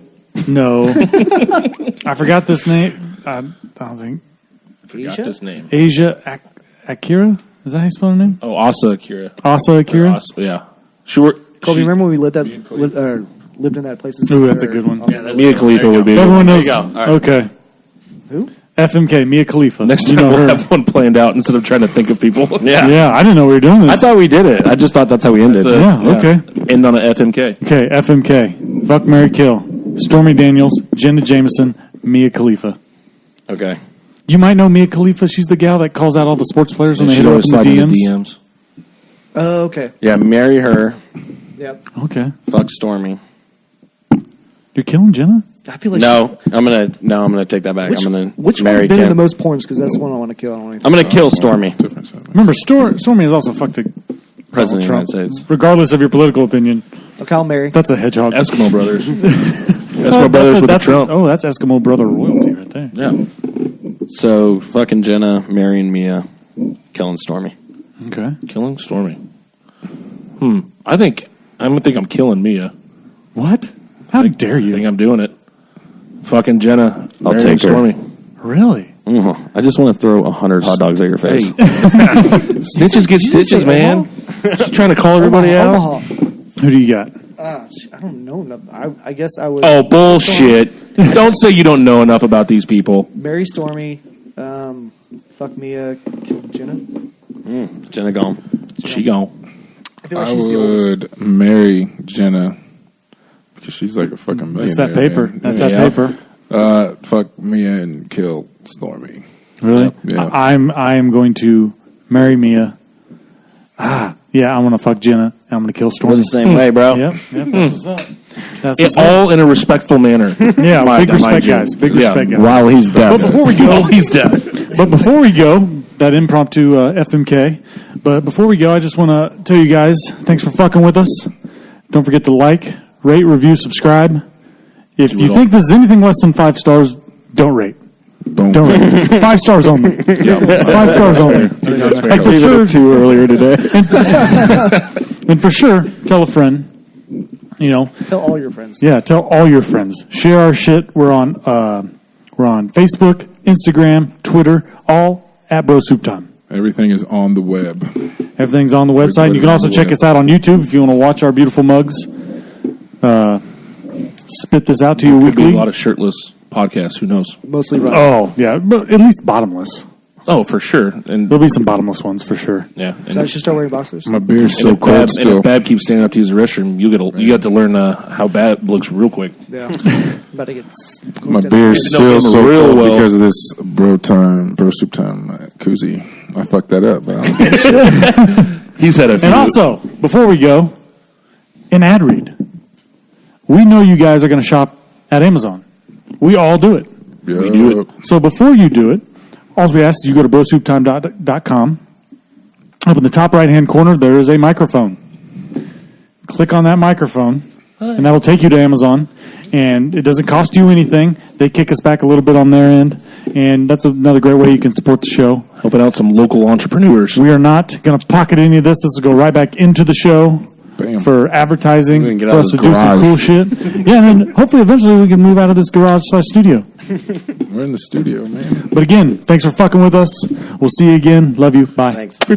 no, I forgot this name. I don't think Forgot his name. Asia Akira. Is that how you spell her name? Oh, Asa Akira. Asa Akira. Asa, yeah. She worked. Colby, remember when we lived lived in that place? Ooh, that's a good one. Mia Khalifa would be. Everyone knows. There you go. All right. Okay. Who? FMK, Mia Khalifa. Next You time know we'll her. have one planned out instead of trying to think of people. Yeah. Yeah, I didn't know we were doing this. I thought we did it. I just thought that's how we ended. So, Yeah, okay. End on a FMK. Okay, FMK. Fuck, marry, kill. Stormy Daniels, Jenna Jameson, Mia Khalifa. Okay. You might know Mia Khalifa. She's the gal that calls out all the sports players when they She'd hit her up always in the slide in DMs. the DMs. Oh, okay. Yeah, marry her. Yep. Okay. Fuck Stormy. You're killing Jenna? I feel like No, I'm gonna take that back. I'm gonna which marry one's been in Kim. the most porns? Because that's the one I want to kill. I don't want to. I'm gonna kill Stormy. Different stuff. Remember, Stormy has also fucked a President of the Trump. United States. Regardless of your political opinion, Okay, I'll marry. that's a hedgehog. Eskimo Brothers. Eskimo That's Brothers with the that's Trump. Oh, that's Eskimo brother royalty right there. Yeah. So fucking Jenna, marrying Mia, killing Stormy. Okay. Killing Stormy. I think I'm killing Mia. What? How dare I think you? I'm doing it. Fucking Jenna. I'll marrying take her. Stormy. Really? I just want to throw 100 hot dogs at your face. Hey. Snitches get stitches, say man. Just trying to call everybody out. Omaha. Who do you got? I don't know. I guess I would. Oh, bullshit. Don't say you don't know enough about these people. Marry Stormy. Fuck Mia. Kill Jenna. Jenna gone. She gone. I feel like I she's the oldest. would marry Jenna because she's like a fucking millionaire. That's that paper. man. That's Yeah. that paper. Fuck Mia and kill Stormy. Really? Yeah. I am going to marry Mia. Yeah, I'm gonna fuck Jenna. And I'm gonna kill Stormy. We're the same way, bro. Yep. That's what's up. That's It's what's up. all in a respectful manner. Yeah, Mind- big respect, mind you. guys. Big Yeah. respect, guys. While he's dead. But before we go, He's dead. But before we go, that impromptu FMK. But before we go, I just want to tell you guys, thanks for fucking with us. Don't forget to like, rate, review, subscribe. If you think this is anything less than 5 stars, don't rate. Boom. Don't rate. 5 stars only. 5 stars only. And for sure, Two earlier today. and for sure, tell a friend. You know, Tell all your friends. yeah, tell all your friends. Share our shit. We're on Facebook, Instagram, Twitter, all at Bro Soup Time. Everything is on the web. Everything's on the website. And you can also check us out on YouTube if you want to watch our beautiful mugs. Spit this out to you Could be a weekly. lot of shirtless podcasts. Who knows? Mostly right. Oh, yeah, but at least bottomless. Oh, for sure. And There'll be some bottomless ones for sure. yeah. So I should start wearing boxers. My beer's so if cold Bab, still. if Bab keeps standing up to use the restroom, you get to learn how Bab looks real quick. Yeah. About to get. My beer's know still him so real cold well. because of this bro soup time koozie. I fucked that up. But He's had a few. And also, before we go, an ad read. We know you guys are going to shop at Amazon. We all do it. we do it. So before you do it, all we ask is you go to brosouptime.com. Up in the top right-hand corner, there is a microphone. Click on that microphone. and that'll take you to Amazon. And it doesn't cost you anything. They kick us back a little bit on their end, and that's another great way you can support the show. Helping out some local entrepreneurs. We are not going to pocket any of this. This will go right back into the show. Bam. For advertising, We can get for out us of to this do some garage. cool shit. Yeah, and then hopefully eventually we can move out of this garage/studio. We're in the studio, man. But again, thanks for fucking with us. We'll see you again. Love you. Bye. Thanks. Free.